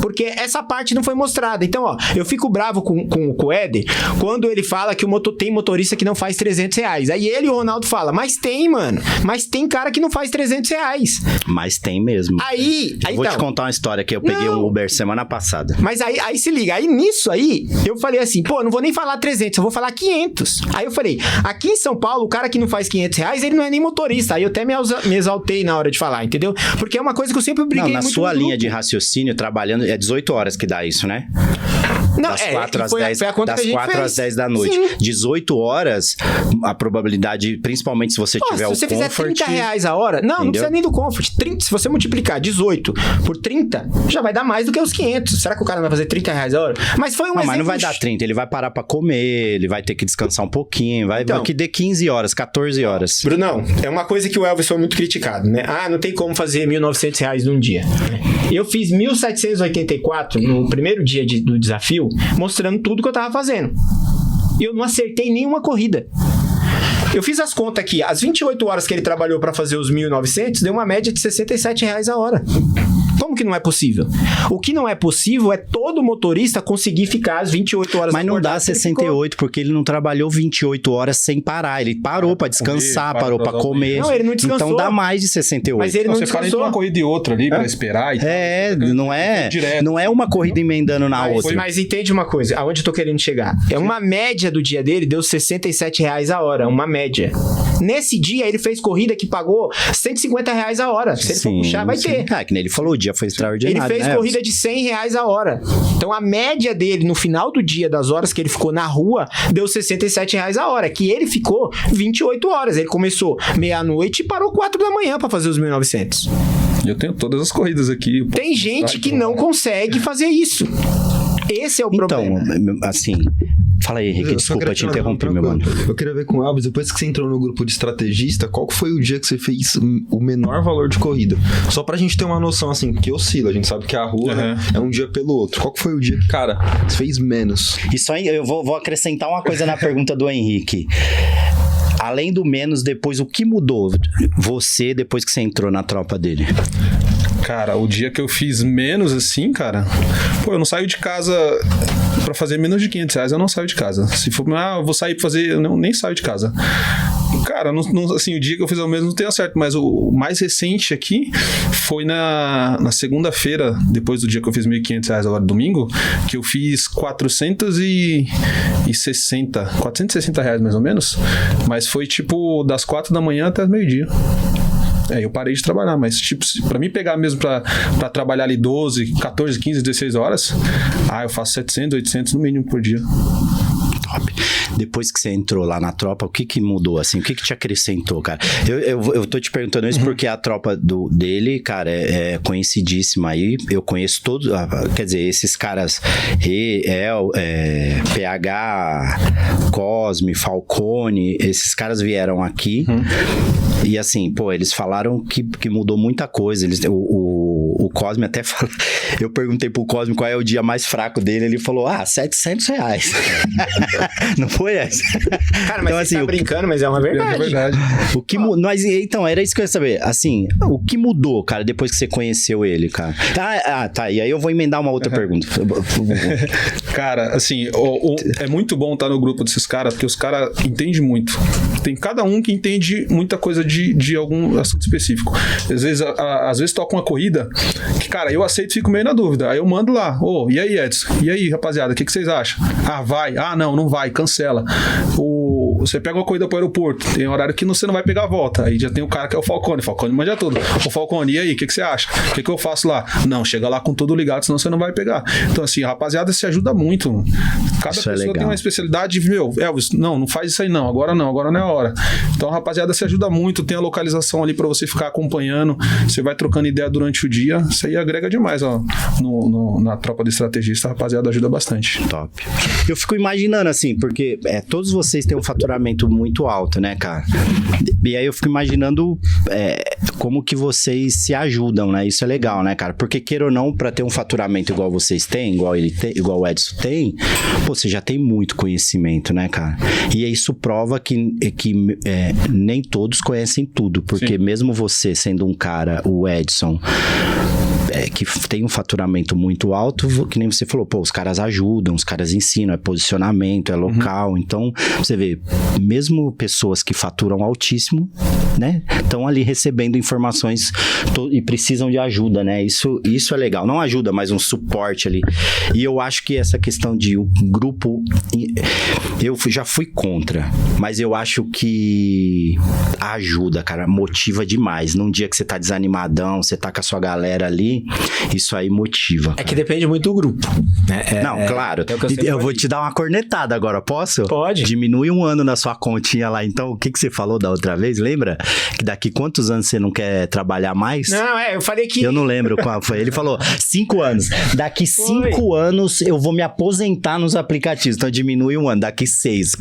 Porque essa parte não foi mostrada. Então, ó, eu fico bravo com o Éder quando ele fala que tem motorista que não faz R$300. Aí ele e o Ronaldo falam, mas tem, mano. Mas tem cara que não faz R$300. Mas tem mesmo. Aí vou te contar uma história que eu peguei um Uber semana passada. Mas aí se liga. Aí nisso aí, eu falei assim, pô, não vou nem falar 300, eu vou falar 500. Aí eu falei, aqui em São Paulo, o cara que não faz R$500, ele não é nem motorista. Aí eu até me exaltei na hora de falar, entendeu? Porque é uma coisa que eu sempre briguei muito. Na sua linha de raciocínio, trabalhando, é 18 horas que dá isso, né? Não, das 4 às 10, das 4 às 10 da noite. Sim. 18 horas, a probabilidade, principalmente se você tiver o Comfort... Se você fizer R$30 a hora... Não precisa nem do Comfort. 30, se você multiplicar 18 por 30, já vai dar mais do que os 500. Será que o cara não vai fazer R$30 a hora? Mas foi um exemplo... Mas não vai dar 30. Ele vai parar pra comer, ele vai ter que descansar um pouquinho, vai que dê 15 horas, 14 horas. Brunão, é uma coisa que o Elvis foi muito criticado, né? Não tem como fazer R$1.900 num dia. Eu fiz 1.784 no primeiro dia do desafio, mostrando tudo que eu tava fazendo. E eu não acertei nenhuma corrida. Eu fiz as contas aqui. As 28 horas que ele trabalhou para fazer os 1.900, deu uma média de R$67 a hora. Como que não é possível? O que não é possível é todo motorista conseguir ficar as 28 horas. Mas não dá 68, porque ele não trabalhou 28 horas sem parar. Ele parou pra descansar, parou pra comer. Não, ele não descansou. Então dá mais de 68. Mas ele não você descansou. fala entre uma corrida e outra ali pra esperar e tal. Não é uma corrida emendando na outra. Mas entende uma coisa, aonde eu tô querendo chegar? É uma média do dia dele, deu R$67 a hora, uma média. Nesse dia, ele fez corrida que pagou R$150 a hora. Se ele for puxar, vai ter. Que nem ele falou, o dia foi extraordinário. Ele fez corrida de R$100 a hora. Então, a média dele, no final do dia, das horas que ele ficou na rua, deu R$67 a hora. Que ele ficou 28 horas. Ele começou meia-noite e parou 4 da manhã pra fazer os 1.900. Eu tenho todas as corridas aqui. Tem gente que não consegue fazer isso. Esse é o problema. Então, assim... Fala aí, Henrique, desculpa te interromper, meu mano. Eu queria ver com o Elvis, depois que você entrou no grupo de estrategista, qual que foi o dia que você fez o menor valor de corrida? Só pra gente ter uma noção, assim, que oscila, a gente sabe que a rua né, é um dia pelo outro. Qual que foi o dia que, cara, você fez menos? Isso aí, eu vou acrescentar uma coisa na pergunta do Henrique. Além do menos, depois, o que mudou você depois que você entrou na tropa dele? Cara, o dia que eu fiz menos assim, cara... Pô, eu não saio de casa... Pra fazer menos de R$500, eu não saio de casa. Se for, eu vou sair pra fazer... Eu nem saio de casa. Cara, assim, o dia que eu fiz ao menos não tenho certo, mas o mais recente aqui foi na segunda-feira, depois do dia que eu fiz R$1.500 agora, domingo, que eu fiz R$460 mais ou menos, mas foi tipo das 4 da manhã até meio-dia. Eu parei de trabalhar, mas tipo, pra mim pegar mesmo pra trabalhar ali 12, 14, 15, 16 horas, eu faço 700, 800 no mínimo por dia. top. Depois que você entrou lá na tropa, o que mudou, assim? O que te acrescentou, cara? Eu tô te perguntando isso porque a tropa dele, cara, é conhecidíssima aí. Eu conheço todos, quer dizer, esses caras, PH, Cosme, Falcone, esses caras vieram aqui. E assim, pô, eles falaram que mudou muita coisa. O Cosme até falou... Eu perguntei pro Cosme qual é o dia mais fraco dele. Ele falou, R$700. Não foi essa? Cara, mas então, você tá brincando, mas é uma verdade. É verdade. O que mas, então, era isso que eu ia saber. Assim, o que mudou, cara, depois que você conheceu ele, cara? Tá. E aí eu vou emendar uma outra pergunta. Cara, assim, é muito bom estar no grupo desses caras, porque os caras entendem muito. Tem cada um que entende muita coisa de algum assunto específico. Às vezes toca uma corrida que, cara, eu aceito e fico meio na dúvida. Aí eu mando lá, e aí, Edson? E aí, rapaziada, o que vocês acham? Vai. Não vai, cancela. Você pega uma corrida pro aeroporto, tem um horário que você não vai pegar a volta. Aí já tem o cara que é o Falcone manja tudo. O Falcone, e aí, o que você acha? O que eu faço lá? Não, chega lá com tudo ligado, senão você não vai pegar. Então, assim, a rapaziada se ajuda muito. Cada isso pessoa tem uma especialidade. Elvis, não faz isso aí não, agora não é a hora. Então a rapaziada se ajuda muito, tem a localização ali pra você ficar acompanhando, você vai trocando ideia durante o dia, isso aí agrega demais, na tropa de estrategista, a rapaziada ajuda bastante. Top. Eu fico imaginando assim, porque todos vocês têm um faturamento muito alto, né, cara? E aí eu fico imaginando como que vocês se ajudam, né? Isso é legal, né, cara? Porque queira ou não, pra ter um faturamento igual vocês têm, igual o Edson tem, você já tem muito conhecimento, né, cara? E isso prova que nem todos conhecem tudo, porque mesmo você sendo um cara, o Edson, que tem um faturamento muito alto, que nem você falou, os caras ajudam, os caras ensinam, é posicionamento, é local, então você vê, mesmo pessoas que faturam altíssimo, né, estão ali recebendo informações e precisam de ajuda, né, isso é legal, não ajuda, mas um suporte ali, e eu acho que essa questão de um grupo, eu já fui contra, mas eu acho que ajuda, cara, motiva demais, num dia que você tá desanimadão, você tá com a sua galera ali, isso aí motiva. É que depende muito do grupo, né? Não, claro. Eu vou te dar uma cornetada agora, posso? Pode. Diminui 1 ano na sua continha lá, então, o que você falou da outra vez, lembra? Que daqui quantos anos você não quer trabalhar mais? Não, eu falei que... Eu não lembro qual foi. Ele falou, 5 anos. Daqui 5 anos eu vou me aposentar nos aplicativos, então diminui 1 ano, daqui 6.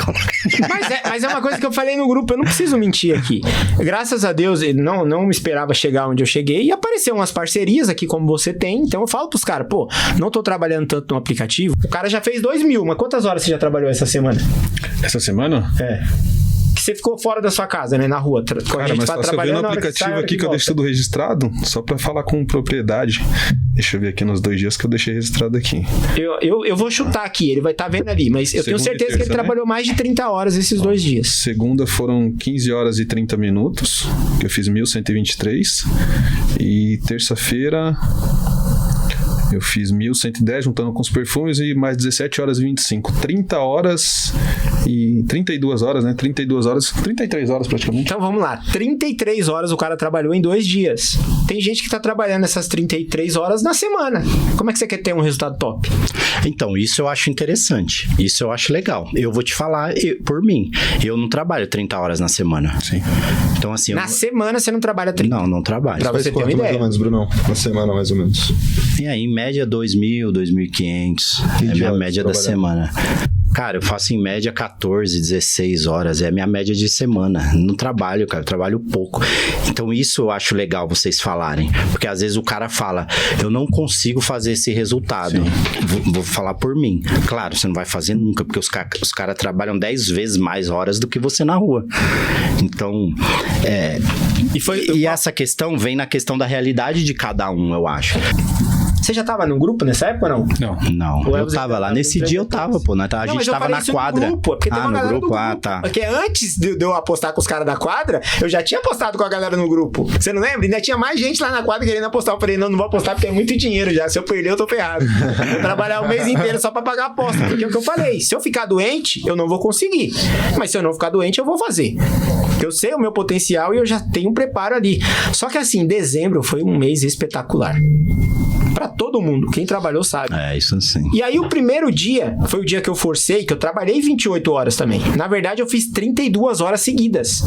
Mas é uma coisa que eu falei no grupo, eu não preciso mentir aqui. Graças a Deus, não esperava chegar onde eu cheguei e apareceu umas parcerias aqui como você tem, então eu falo pros caras, não tô trabalhando tanto no aplicativo, o cara já fez 2.000, mas quantas horas você já trabalhou essa semana? Essa semana? Que você ficou fora da sua casa, né, na rua. Cara, mas só eu ver no aplicativo aqui que eu deixo tudo registrado, só pra falar com propriedade. Deixa eu ver aqui nos 2 dias que eu deixei registrado aqui. Eu vou chutar aqui, ele vai estar vendo ali, mas eu tenho certeza que ele trabalhou mais de 30 horas esses 2 dias. Segunda foram 15 horas e 30 minutos, que eu fiz 1.123. E terça-feira eu fiz 1.110, juntando com os perfumes, e mais 17 horas e 25. 30 horas e 32 horas, né? 32 horas, 33 horas praticamente. Então vamos lá, 33 horas o cara trabalhou em 2 dias. Tem gente que tá trabalhando essas 33 horas na semana. Como é que você quer ter um resultado top? Então, isso eu acho interessante. Isso eu acho legal. Eu vou te falar por mim. Eu não trabalho 30 horas na semana. Sim. Então, assim... Na semana você não trabalha 30? Não trabalho. Pra você ter uma ideia. Mais ou menos, Brunão? Na semana, mais ou menos. E aí, em média, 2.000, 2.500. É a minha média da semana. Cara, eu faço em média 14, 16 horas. É a minha média de semana. Não trabalho, cara. Eu trabalho pouco. Então, isso eu acho legal vocês falarem. Porque às vezes o cara fala, eu não consigo fazer esse resultado. Vou falar por mim. Claro, você não vai fazer nunca, porque os caras trabalham 10 vezes mais horas do que você na rua. Então, essa questão vem na questão da realidade de cada um, eu acho. Você já tava no grupo nessa época ou não? Não. Eu tava lá. Nesse dia eu tava, pô. A gente tava na quadra. No grupo, porque tem uma no galera grupo? do grupo. Tá. Porque antes de eu apostar com os caras da quadra, eu já tinha apostado com a galera no grupo. Você não lembra? Ainda tinha mais gente lá na quadra querendo apostar. Eu falei, não vou apostar porque é muito dinheiro já. Se eu perder, eu tô ferrado. Vou trabalhar o mês inteiro só pra pagar a aposta. Porque é o que eu falei. Se eu ficar doente, eu não vou conseguir. Mas se eu não ficar doente, eu vou fazer. Porque eu sei o meu potencial e eu já tenho um preparo ali. Só que assim, dezembro foi um mês espetacular. Pra todo mundo. Quem trabalhou sabe. É, isso sim. E aí o primeiro dia, foi o dia que eu forcei, que eu trabalhei 28 horas também. Na verdade, eu fiz 32 horas seguidas.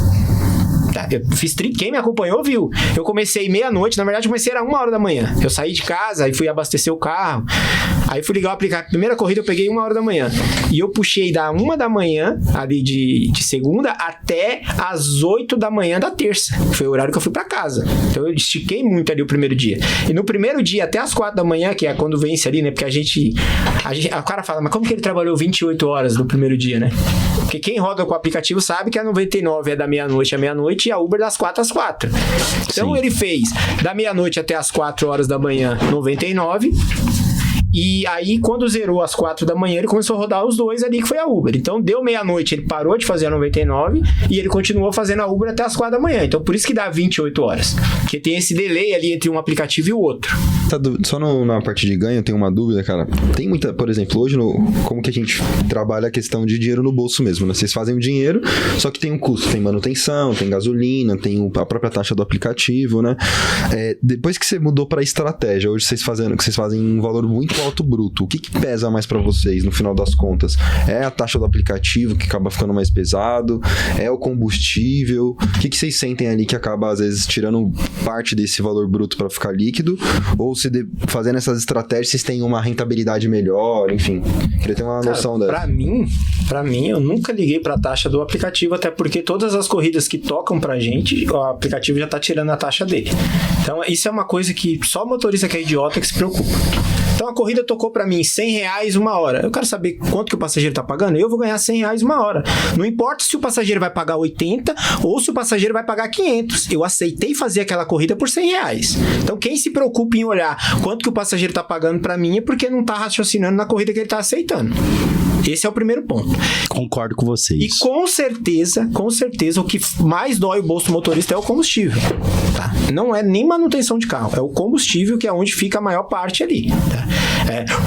Eu fiz quem me acompanhou viu. Eu comecei meia-noite, na verdade eu comecei era 1h da manhã. Eu saí de casa, aí fui abastecer o carro, aí fui ligar o aplicativo. Primeira corrida eu peguei 1h da manhã. E eu puxei da 1 da manhã, ali de segunda, até as 8 da manhã da terça. Foi o horário que eu fui pra casa. Então eu estiquei muito ali o primeiro dia. E no primeiro dia, até as 4 da manhã, que é quando vence ali, né? Porque o cara fala, mas como que ele trabalhou 28 horas no primeiro dia, né? Porque quem roda com o aplicativo sabe que a 99 é da meia-noite à meia-noite e a Uber das 4 às 4. Então ele fez da meia-noite até as 4 horas da manhã 99. E aí, quando zerou às 4 da manhã, ele começou a rodar os dois ali, que foi a Uber. Então, deu meia-noite, ele parou de fazer a 99 e ele continuou fazendo a Uber até as 4 da manhã. Então, por isso que dá 28 horas. Porque tem esse delay ali entre um aplicativo e o outro. Só na parte de ganho, eu tenho uma dúvida, cara. Tem muita, por exemplo, hoje, como que a gente trabalha a questão de dinheiro no bolso mesmo, né? Vocês fazem o dinheiro, só que tem um custo. Tem manutenção, tem gasolina, tem a própria taxa do aplicativo, né? Depois que você mudou pra estratégia, hoje vocês fazem um valor muito alto bruto. O que pesa mais pra vocês no final das contas? É a taxa do aplicativo que acaba ficando mais pesado? É o combustível? O que vocês sentem ali que acaba às vezes tirando parte desse valor bruto pra ficar líquido? Ou se fazendo essas estratégias vocês têm uma rentabilidade melhor? Enfim, queria ter uma noção dessa. Pra mim, eu nunca liguei pra taxa do aplicativo, até porque todas as corridas que tocam pra gente, o aplicativo já tá tirando a taxa dele. Então, isso é uma coisa que só o motorista que é idiota que se preocupa. Então a corrida tocou pra mim R$100 uma hora. Eu quero saber quanto que o passageiro tá pagando. Eu vou ganhar R$100 uma hora. Não importa se o passageiro vai pagar 80 ou se o passageiro vai pagar 500. Eu aceitei fazer aquela corrida por R$100. Então quem se preocupa em olhar quanto que o passageiro tá pagando pra mim é porque não tá raciocinando na corrida que ele tá aceitando. Esse é o primeiro ponto. Concordo com vocês. E com certeza, o que mais dói o bolso do motorista é o combustível. Tá? Não é nem manutenção de carro, é o combustível que é onde fica a maior parte ali. Tá?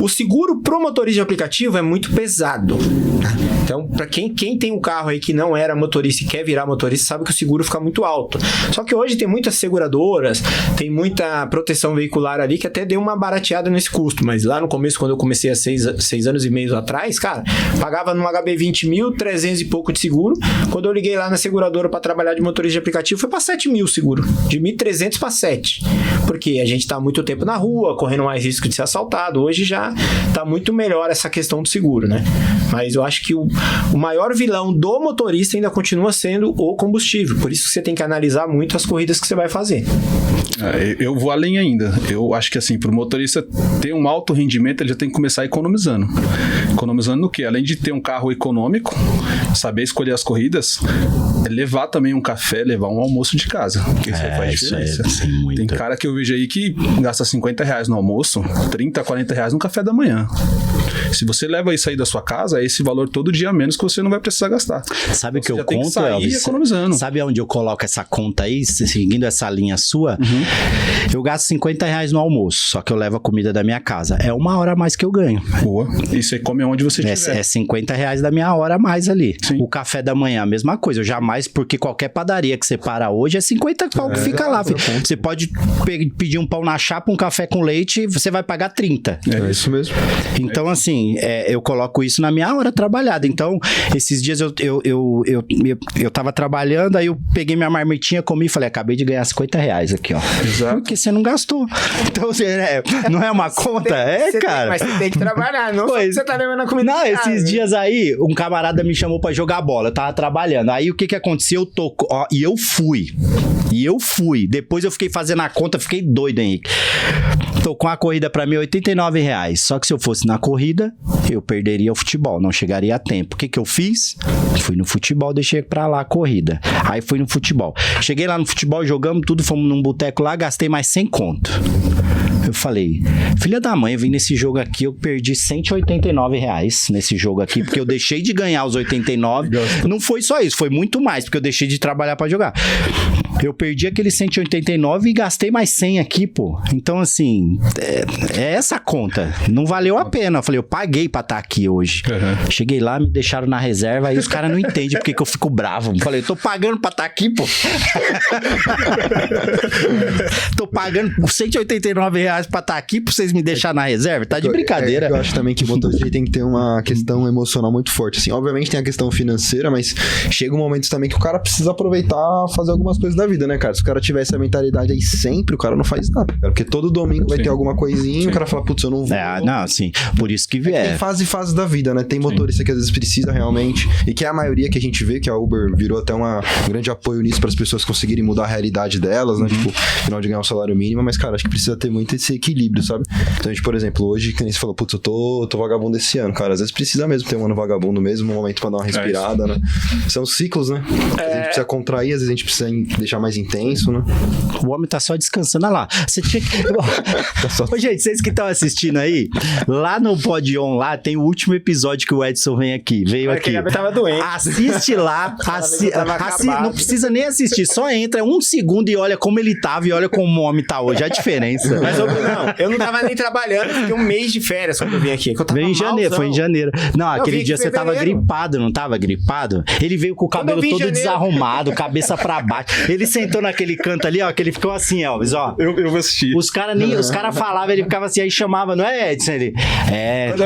O seguro pro motorista de aplicativo é muito pesado. Tá? Então, para quem tem um carro aí que não era motorista e quer virar motorista, sabe que o seguro fica muito alto. Só que hoje tem muitas seguradoras, tem muita proteção veicular ali que até deu uma barateada nesse custo. Mas lá no começo, quando eu comecei há 6 anos e meio atrás, cara, pagava no HB20 1.300 e pouco de seguro. Quando eu liguei lá na seguradora para trabalhar de motorista de aplicativo, foi para 7.000 seguro. De 1.300 para 7. Porque a gente tá há muito tempo na rua, correndo mais risco de ser assaltado. Hoje já tá muito melhor essa questão do seguro, né? Mas eu acho que o maior vilão do motorista ainda continua sendo o combustível. Por isso que você tem que analisar muito as corridas que você vai fazer. Eu vou além ainda. Eu acho que assim, para o motorista ter um alto rendimento, ele já tem que começar economizando. Economizando no quê? Além de ter um carro econômico, saber escolher as corridas, levar também um café, levar um almoço de casa. Porque isso faz diferença. Tem cara que eu vejo aí que gasta R$50 no almoço, R$30, R$40 no café da manhã. Se você leva isso aí da sua casa, é esse valor todo dia a menos que você não vai precisar gastar. Sabe o que eu já tem conto, que sair Elvis? Economizando. Sabe onde eu coloco essa conta aí, seguindo essa linha sua? Eu gasto R$50 no almoço, só que eu levo a comida da minha casa. É 1 hora a mais que eu ganho. Boa. E você come onde você estiver. É R$50 da minha hora a mais ali. Sim. O café da manhã, a mesma coisa. Eu jamais, porque qualquer padaria que você para hoje é 50 pau que fica lá. Você pode pedir um pão na chapa, um café com leite, você vai pagar 30. É isso mesmo. Então, assim, eu coloco isso na minha hora trabalhada. Então, esses dias eu tava trabalhando, aí eu peguei minha marmitinha, comi e falei, acabei de ganhar R$50 aqui, ó. Exato. Porque você não gastou. Então, não é uma conta? Cara. Mas você tem que trabalhar, não pois, você tá levando a comida. Não, esses dias aí, um camarada me chamou pra jogar bola. Eu tava trabalhando. Aí, o que aconteceu? E eu fui. Depois eu fiquei fazendo a conta, fiquei doido, Henrique. Tocou uma corrida pra mim, R$89. Só que se eu fosse na corrida, eu perderia o futebol, não chegaria a tempo. O que eu fiz? Fui no futebol, deixei pra lá a corrida. Aí fui no futebol. Cheguei lá no futebol, jogamos tudo, fomos num boteco lá, gastei mais 100 conto. Eu falei, filha da mãe, eu vim nesse jogo aqui, eu perdi R$189 nesse jogo aqui, porque eu deixei de ganhar os 89. Não foi só isso, foi muito mais, porque eu deixei de trabalhar pra jogar. Eu perdi aquele 189 e gastei mais 100 aqui, pô. Então, assim, é essa conta. Não valeu a pena. Eu falei, eu paguei pra estar aqui hoje. Cheguei lá, me deixaram na reserva, aí os caras não entendem porque que eu fico bravo. Eu falei, eu tô pagando pra estar aqui, pô. Tô pagando R$189 pra estar aqui pra vocês me deixarem na reserva? Tá de brincadeira. Eu acho também que o motorista tem que ter uma questão emocional muito forte, assim. Obviamente tem a questão financeira, mas chega um momento também que o cara precisa aproveitar, fazer algumas coisas da vida, né, cara? Se o cara tiver essa mentalidade aí sempre, o cara não faz nada, cara. Porque todo domingo vai ter alguma coisinha, o cara fala, putz, eu não vou. Não, sim. Por isso que vier. Tem fase e fase da vida, né? Tem motorista que às vezes precisa realmente, e que é a maioria que a gente vê, que a Uber virou até um grande apoio nisso para as pessoas conseguirem mudar a realidade delas, né? Tipo, final de ganhar um salário mínimo, mas, cara, acho que precisa ter muito esse equilíbrio, sabe? Então, a gente, por exemplo, hoje, que nem você falou, putz, eu tô vagabundo esse ano, cara. Às vezes precisa mesmo ter um ano vagabundo mesmo, um momento pra dar uma respirada, né? São ciclos, né? Às vezes a gente precisa contrair, às vezes a gente precisa deixar mais intenso, né? O homem tá só descansando. Olha lá. Você tinha que... Ô, gente, vocês que estão assistindo aí, lá no Podion, lá tem o último episódio que o Edson veio aqui. Eu tava doente. Assiste lá. Não precisa nem assistir, só entra 1 segundo e olha como ele tava e olha como o homem tá hoje. A diferença. Mas, não, eu não tava nem trabalhando, fiquei um mês de férias quando eu vim aqui. Veio em janeiro, foi em janeiro. Não, aquele dia você tava gripado, não tava gripado? Ele veio com o cabelo todo desarrumado, cabeça pra baixo. Ele sentou naquele canto ali, ó, que ele ficou assim, Elvis, ó. Eu vou assistir. Os caras falavam, ele ficava assim, aí chamava, não é, Edson? Ele,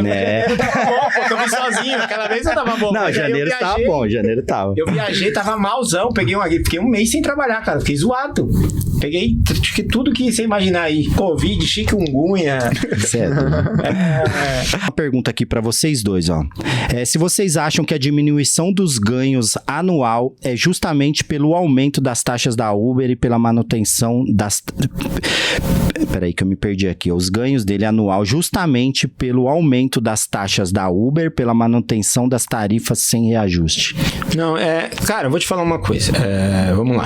né? Eu tava bom, porque eu vim sozinho, aquela vez eu tava bom. Não, janeiro tava bom, janeiro tava. Eu viajei, tava malzão, peguei uma gripe, fiquei um mês sem trabalhar, cara, fiquei zoado. Peguei tudo que você imaginar aí, Covid, chikungunya. Certo. Uma pergunta aqui pra vocês dois, ó. Se vocês acham que a diminuição dos ganhos anual é justamente pelo aumento das taxas da Uber e pela manutenção das... Peraí que eu me perdi aqui. Os ganhos dele anual justamente pelo aumento das taxas da Uber, pela manutenção das tarifas sem reajuste. Não, cara, eu vou te falar uma coisa. Vamos lá.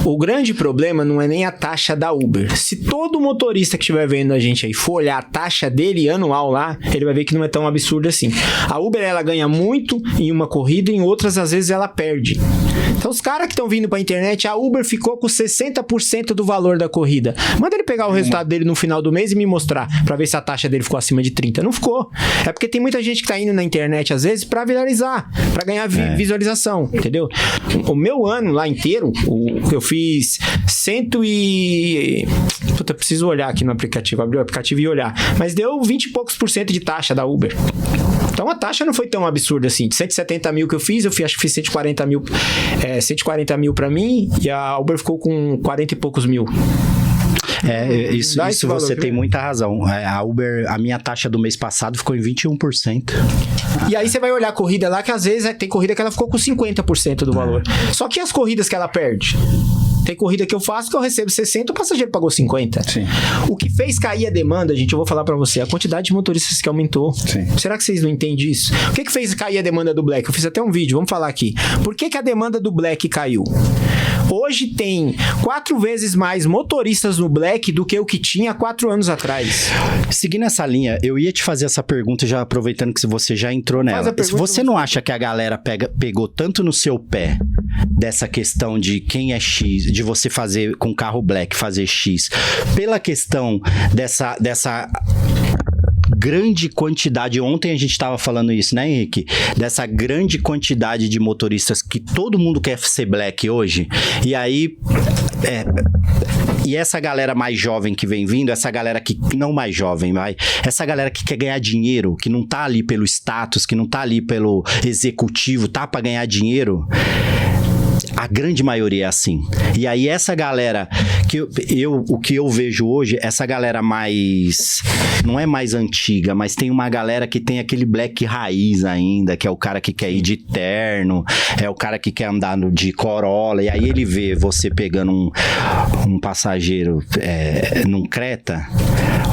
O grande problema não é nem a taxa da Uber. Se todo motorista que estiver vendo a gente aí for olhar a taxa dele anual lá, ele vai ver que não é tão absurdo assim. A Uber, ela ganha muito em uma corrida, em outras, às vezes, ela perde. Então, os caras que estão vindo pra internet, a Uber ficou com 60% do valor da corrida. Manda ele pegar o resultado dele no final do mês e me mostrar, pra ver se a taxa dele ficou acima de 30. Não ficou. É porque tem muita gente que tá indo na internet, às vezes, pra viralizar, pra ganhar visualização, entendeu? O meu ano lá inteiro, eu fiz 100 e... Puta, preciso olhar aqui no aplicativo, abrir o aplicativo e olhar. Mas deu 20 e poucos % de taxa da Uber. Então a taxa não foi tão absurda assim. De 170 mil que eu fiz, acho que fiz 140 mil pra mim e a Uber ficou com 40 e poucos mil. Isso você tem muita razão. A Uber, a minha taxa do mês passado ficou em 21%. E aí você vai olhar a corrida lá, que às vezes tem corrida que ela ficou com 50% do valor. Só que as corridas que ela perde? Tem corrida que eu faço que eu recebo 60, o passageiro pagou 50. Sim. O que fez cair a demanda, gente, eu vou falar pra você, a quantidade de motoristas que aumentou. Sim. Será que vocês não entendem isso? O que fez cair a demanda do Black? Eu fiz até um vídeo, vamos falar aqui. Por que a demanda do Black caiu? Hoje tem 4 vezes mais motoristas no Black do que o que tinha 4 anos atrás. Seguindo essa linha, eu ia te fazer essa pergunta, já aproveitando que você já entrou nela. Se você não acha que a galera pegou tanto no seu pé dessa questão de quem é X, de você fazer com carro Black, fazer X, pela questão dessa grande quantidade, ontem a gente estava falando isso, né, Henrique? Dessa grande quantidade de motoristas que todo mundo quer ser Black hoje, e aí e essa galera mais jovem que vem vindo, essa galera que não mais jovem, essa galera que quer ganhar dinheiro, que não tá ali pelo status, que não tá ali pelo executivo, tá pra ganhar dinheiro. A grande maioria é assim. E aí essa galera, o que eu vejo hoje, essa galera mais... Não é mais antiga, mas tem uma galera que tem aquele Black raiz ainda, que é o cara que quer ir de terno, é o cara que quer andar de Corolla, e aí ele vê você pegando um passageiro num Creta,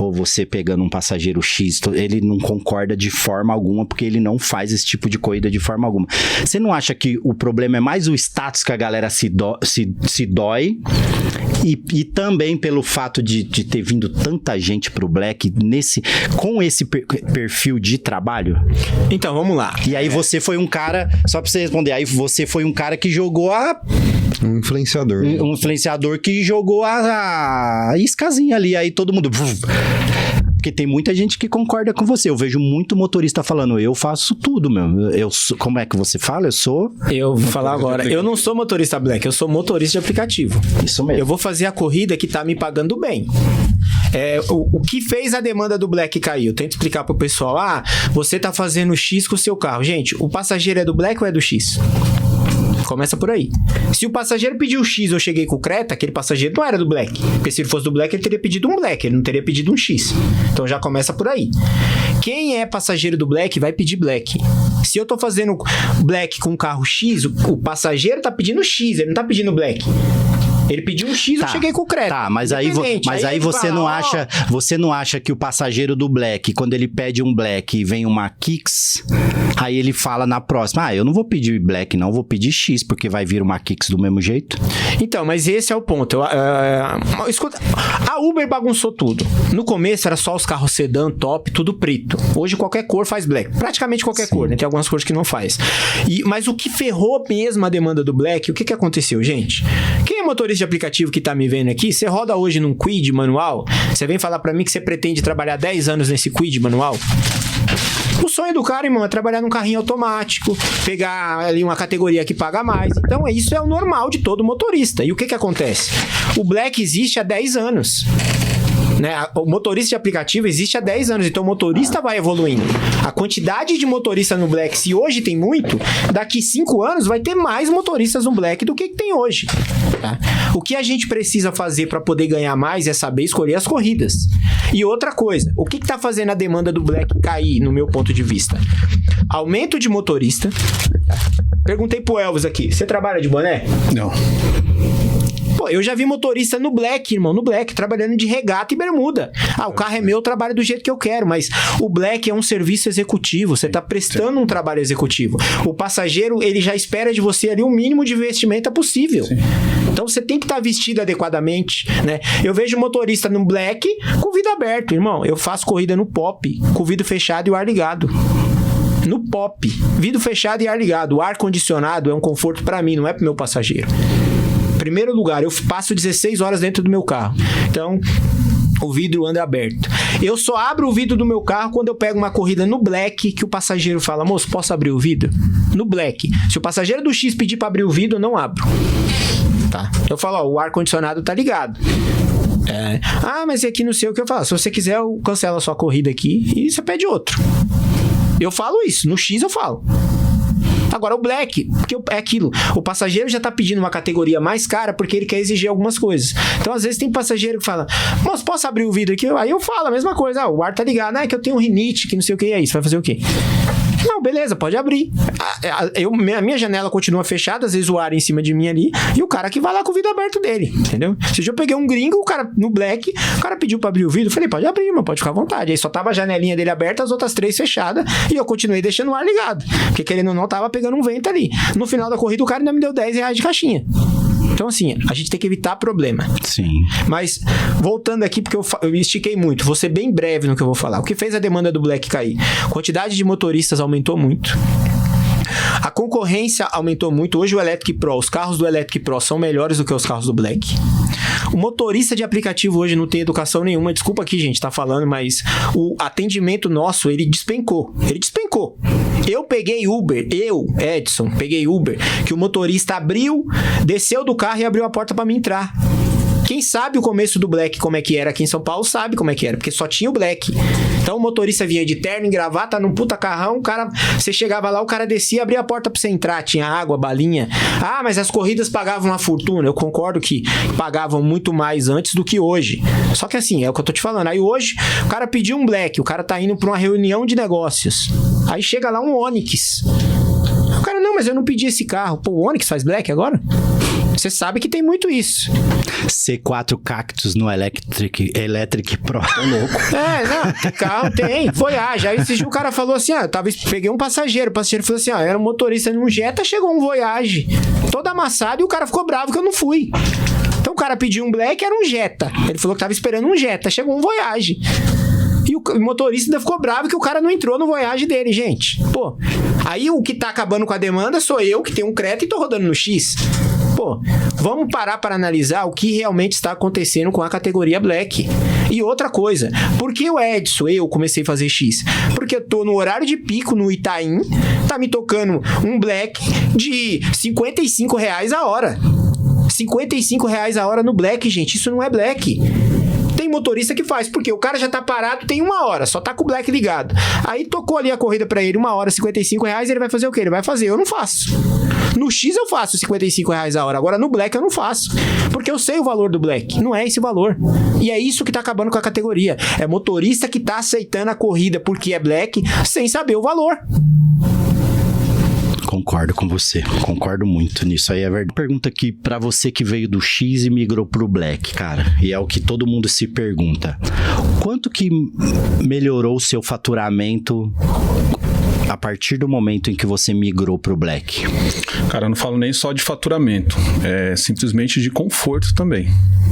ou você pegando um passageiro X, ele não concorda de forma alguma, porque ele não faz esse tipo de corrida de forma alguma. Você não acha que o problema é mais o status que a galera se dói e E também pelo fato de ter vindo tanta gente pro Black com esse perfil de trabalho. Então, vamos lá. E aí você foi um cara, só pra você responder, aí você foi um cara que jogou Um influenciador. Um influenciador que jogou a iscazinha ali, aí todo mundo... Porque tem muita gente que concorda com você. Eu vejo muito motorista falando, eu faço tudo, meu. Como é que você fala? Eu vou falar agora. Eu não sou motorista Black, eu sou motorista de aplicativo. Isso mesmo. Eu vou fazer a corrida que tá me pagando bem. O que fez a demanda do Black cair? Eu tento explicar pro pessoal, você tá fazendo X com o seu carro. Gente, o passageiro é do Black ou é do X? Começa por aí. Se o passageiro pediu X, eu cheguei com o Creta, aquele passageiro não era do Black. Porque se ele fosse do Black, ele teria pedido um Black, ele não teria pedido um X. Então já começa por aí. Quem é passageiro do Black vai pedir Black. Se eu tô fazendo Black com um carro X, o passageiro tá pedindo X, ele não tá pedindo Black. Ele pediu um X, eu cheguei com o Creta. Tá, mas aí você não acha, você não acha que o passageiro do Black, quando ele pede um Black e vem uma Kicks, aí ele fala na próxima, eu não vou pedir Black não, vou pedir X, porque vai vir uma Kicks do mesmo jeito? Então, mas esse é o ponto. Escuta, a Uber bagunçou tudo. No começo era só os carros sedã, top, tudo preto. Hoje qualquer cor faz Black. Praticamente qualquer cor, né? Tem algumas cores que não faz. Mas o que ferrou mesmo a demanda do Black, o que aconteceu, gente? Quem é motorista de aplicativo que tá me vendo aqui, você roda hoje num Kwid manual, você vem falar pra mim que você pretende trabalhar 10 anos nesse Kwid manual? O sonho do cara, irmão, é trabalhar num carrinho automático, pegar ali uma categoria que paga mais. Então, isso é o normal de todo motorista. E o que acontece? O Black existe há 10 anos. Né? O motorista de aplicativo existe há 10 anos, então o motorista vai evoluindo. A quantidade de motorista no Black, se hoje tem muito, daqui 5 anos vai ter mais motoristas no Black do que tem hoje. Tá? O que a gente precisa fazer para poder ganhar mais é saber escolher as corridas. E outra coisa, o que está fazendo a demanda do Black cair, no meu ponto de vista? Aumento de motorista. Perguntei pro Elvis aqui, você trabalha de boné? Não. Pô, eu já vi motorista no Black, irmão, no Black, trabalhando de regata e bermuda. O carro é meu, eu trabalho do jeito que eu quero, mas o Black é um serviço executivo, você tá prestando um trabalho executivo. O passageiro, ele já espera de você ali o mínimo de vestimenta possível. Sim. Então você tem que estar vestido adequadamente, né? Eu vejo motorista no Black com o vidro aberto, irmão. Eu faço corrida no Pop, com o vidro fechado e o ar ligado. No Pop, vidro fechado e ar ligado. O ar condicionado é um conforto pra mim, não é pro meu passageiro. Primeiro lugar, eu passo 16 horas dentro do meu carro. Então, o vidro anda aberto. Eu só abro o vidro do meu carro quando eu pego uma corrida no Black, que o passageiro fala, moço, posso abrir o vidro? No Black. Se o passageiro do X pedir pra abrir o vidro, eu não abro. Tá? Eu falo, o ar-condicionado tá ligado. Mas e aqui não sei o que eu falo. Se você quiser, eu cancelo a sua corrida aqui e você pede outro. Eu falo isso. No X eu falo. Agora o Black, porque é aquilo, o passageiro já tá pedindo uma categoria mais cara porque ele quer exigir algumas coisas. Então às vezes tem passageiro que fala, moço, posso abrir o vidro aqui? Aí eu falo a mesma coisa, o ar tá ligado, é que eu tenho rinite, que não sei o que é isso, vai fazer o quê? Não, beleza, pode abrir. A minha janela continua fechada, às vezes o ar em cima de mim ali, e o cara que vai lá com o vidro aberto dele, entendeu? Se eu peguei um gringo, o cara no Black, o cara pediu pra abrir o vidro, eu falei, pode abrir, mas pode ficar à vontade. Aí só tava a janelinha dele aberta, as outras 3 fechadas, e eu continuei deixando o ar ligado, porque querendo ou não, tava pegando um vento ali. No final da corrida, o cara ainda me deu R$10 de caixinha. Então, assim, a gente tem que evitar problema. Sim. Mas, voltando aqui, porque eu estiquei muito, vou ser bem breve no que eu vou falar. O que fez a demanda do Black cair? A quantidade de motoristas aumentou muito. A concorrência aumentou muito. Hoje o Electric Pro, os carros do Electric Pro são melhores do que os carros do Black. O motorista de aplicativo hoje não tem educação nenhuma. Desculpa aqui, gente, tá falando, mas o atendimento nosso, ele despencou. Eu peguei Uber, Edson, peguei Uber, que o motorista abriu, desceu do carro e abriu a porta pra mim entrar. Quem sabe o começo do Black como é que era aqui em São Paulo sabe como é que era, porque só tinha o Black. Então o motorista vinha de terno e gravata num puta carrão, você chegava lá, o cara descia e abria a porta pra você entrar, tinha água, balinha. Mas as corridas pagavam uma fortuna. Eu concordo que pagavam muito mais antes do que hoje. Só que assim, é o que eu tô te falando. Aí hoje, o cara pediu um Black, o cara tá indo pra uma reunião de negócios. Aí chega lá um Onix. O cara, não, mas eu não pedi esse carro. Pô, o Onix faz Black agora? Você sabe que tem muito isso. C4 Cactus no Electric Pro. Tô louco. Não, carro tem. Voyage. Aí esse dia o cara falou assim, peguei um passageiro. O passageiro falou assim, era um motorista num Jetta, chegou um Voyage. Todo amassado e o cara ficou bravo que eu não fui. Então o cara pediu um Black, era um Jetta. Ele falou que tava esperando um Jetta, chegou um Voyage. E o motorista ainda ficou bravo que o cara não entrou no Voyage dele, gente. Pô, aí o que tá acabando com a demanda sou eu, que tenho um Creta e tô rodando no X. Pô, vamos parar para analisar o que realmente está acontecendo com a categoria Black. E outra coisa, por que o Edson, eu comecei a fazer X? Porque eu tô no horário de pico no Itaim, tá me tocando um Black de R$55 a hora. R$55 a hora no Black, gente, isso não é Black. Tem motorista que faz, porque o cara já tá parado tem 1 hora, só tá com o Black ligado. Aí tocou ali a corrida pra ele, 1 hora, R$55, ele vai fazer o quê? Ele vai fazer, eu não faço. No X eu faço R$55 a hora, agora no Black eu não faço. Porque eu sei o valor do Black, não é esse valor. E é isso que tá acabando com a categoria. É motorista que tá aceitando a corrida porque é Black, sem saber o valor. Concordo com você, concordo muito nisso aí, é verdade. Pergunta aqui pra você que veio do X e migrou pro Black, cara, e é o que todo mundo se pergunta. Quanto que melhorou o seu faturamento a partir do momento em que você migrou pro Black? Cara, eu não falo nem só de faturamento, é simplesmente de conforto também,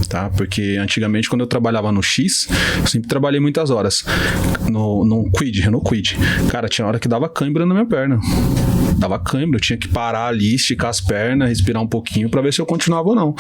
tá? Porque antigamente, quando eu trabalhava no X, eu sempre trabalhei muitas horas no Renault Kwid. Cara, tinha hora que dava cãibra na minha perna. Dava cãibra, eu tinha que parar ali, esticar as pernas, respirar um pouquinho pra ver se eu continuava ou não.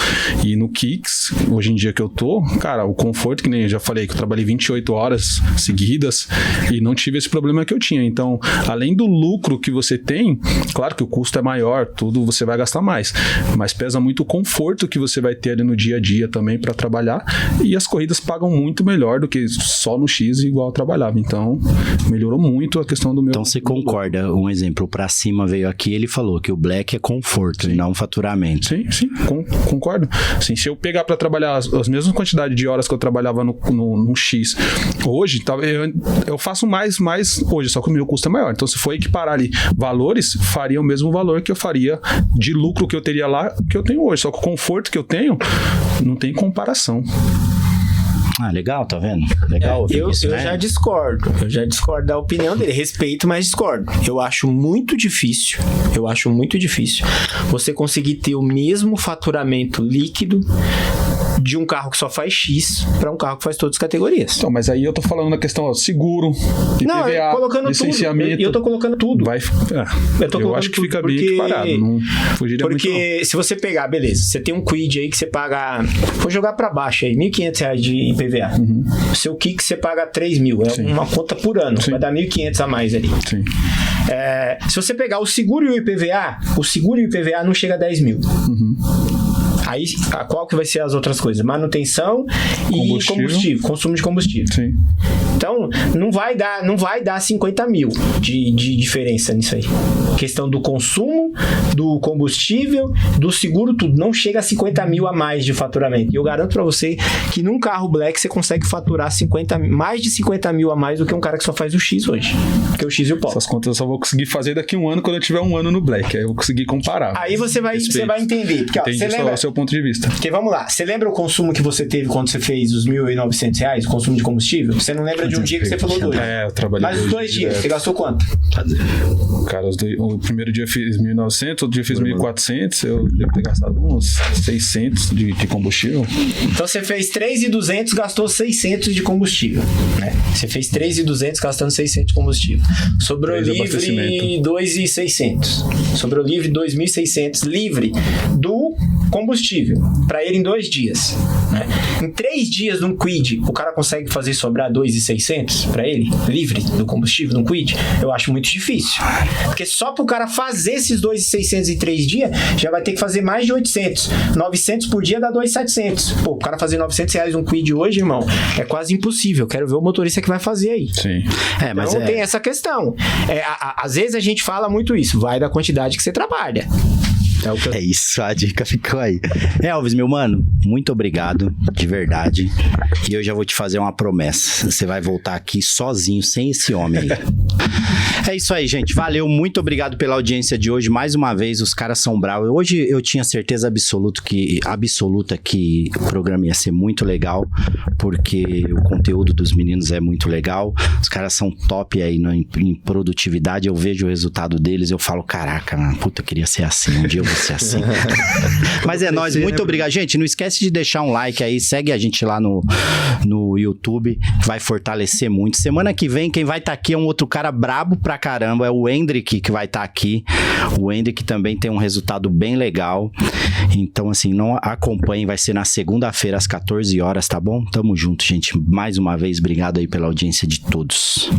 E no Kicks, hoje em dia que eu tô, cara, o conforto, que nem eu já falei, que eu trabalhei 28 horas seguidas e não tive esse problema que eu tinha. Então, além do lucro que você tem, claro que o custo é maior, tudo você vai gastar mais, mas pesa muito o conforto que você vai ter ali no dia a dia também pra trabalhar, e as corridas pagam muito melhor do que só no X igual eu trabalhava. Então, melhorou muito a questão do meu... Então, você concorda, um exemplo, pra cima veio aqui, ele falou que o Black é conforto, sim, e não faturamento. Sim, concordo. Assim, se eu pegar pra trabalhar as mesmas quantidades de horas que eu trabalhava no X, hoje, eu faço mais hoje, só que o meu custo é maior. Então, se for equiparar ali valores, faria o mesmo valor que eu faria de lucro que eu teria lá, que eu tenho hoje. Só que o conforto que eu tenho, não tem comparação. Ah, legal, tá vendo? Legal ouvir isso, né? Eu já discordo da opinião dele, respeito, mas discordo. Eu acho muito difícil você conseguir ter o mesmo faturamento líquido de um carro que só faz X para um carro que faz todas as categorias. Então, mas aí eu tô falando na questão, ó, seguro, IPVA, colocando licenciamento. Eu tô colocando tudo. Eu acho que fica bem equiparado, não fugiria muito. Porque se você pegar, beleza, você tem um Kwid aí que você paga, vou jogar para baixo aí, R$1.500 de IPVA. Uhum. O seu Kicks você paga R$3.000, é uma conta por ano, vai dar R$1.500 a mais ali. Sim. Se você pegar o seguro e o IPVA não chega a R$10.000. Uhum. Aí, qual que vai ser as outras coisas? Manutenção e combustível, consumo de combustível. Sim. Então, não vai dar 50 mil de diferença nisso aí. Questão do consumo, do combustível, do seguro, tudo. Não chega a 50 mil a mais de faturamento. E eu garanto pra você que num carro Black você consegue faturar mais de 50 mil a mais do que um cara que só faz o X hoje. Porque o X e o Polo. Essas contas eu só vou conseguir fazer daqui a um ano, quando eu tiver um ano no Black. Aí eu vou conseguir comparar. Aí você vai entender. Porque, ó, você lembra... o seu ponto de vista. Porque vamos lá, você lembra o consumo que você teve quando você fez os R$1.900, o consumo de combustível? Você não lembra de um dia que você falou 2? Eu trabalhei. Mas os 2 dias, você gastou quanto? Cara, o primeiro dia eu fiz 1.900, outro dia eu fiz 1.400, eu devo ter gastado uns 600 de combustível. Então você fez 3.200, gastou 600 de combustível, né? Você fez 3.200 gastando 600 de combustível. Sobrou livre 2.600. Sobrou livre 2.600 livre do combustível para ele em 2 dias, né? Em 3 dias num Kwid, o cara consegue fazer sobrar 2.600 para ele, livre do combustível num Kwid? Eu acho muito difícil. Porque só pro cara fazer esses 2.600 em 3 dias, já vai ter que fazer mais de 800. 900 por dia dá 2.700. Pô, o cara fazer R$900 um Kwid hoje, irmão, é quase impossível. Quero ver o motorista que vai fazer aí. Sim. Mas então tem essa questão. Às vezes a gente fala muito isso, vai da quantidade que você trabalha. É isso, a dica ficou aí. Elvis, meu mano, muito obrigado, de verdade. E eu já vou te fazer uma promessa. Você vai voltar aqui sozinho, sem esse homem aí. É isso aí, gente. Valeu, muito obrigado pela audiência de hoje. Mais uma vez, os caras são bravos. Hoje eu tinha certeza absoluta que o programa ia ser muito legal, porque o conteúdo dos meninos é muito legal. Os caras são top aí em produtividade. Eu vejo o resultado deles, eu falo, caraca, mano, puta, eu queria ser assim. Um dia eu vou ser assim. Mas é nóis, muito obrigado. Gente, não esquece de deixar um like aí, segue a gente lá no YouTube, vai fortalecer muito. Semana que vem, quem vai estar aqui é um outro cara brabo pra caramba, é o Hendrick que vai estar aqui. O Hendrick também tem um resultado bem legal. Então, assim, não acompanhem, vai ser na segunda-feira às 14 horas, tá bom? Tamo junto, gente. Mais uma vez, obrigado aí pela audiência de todos.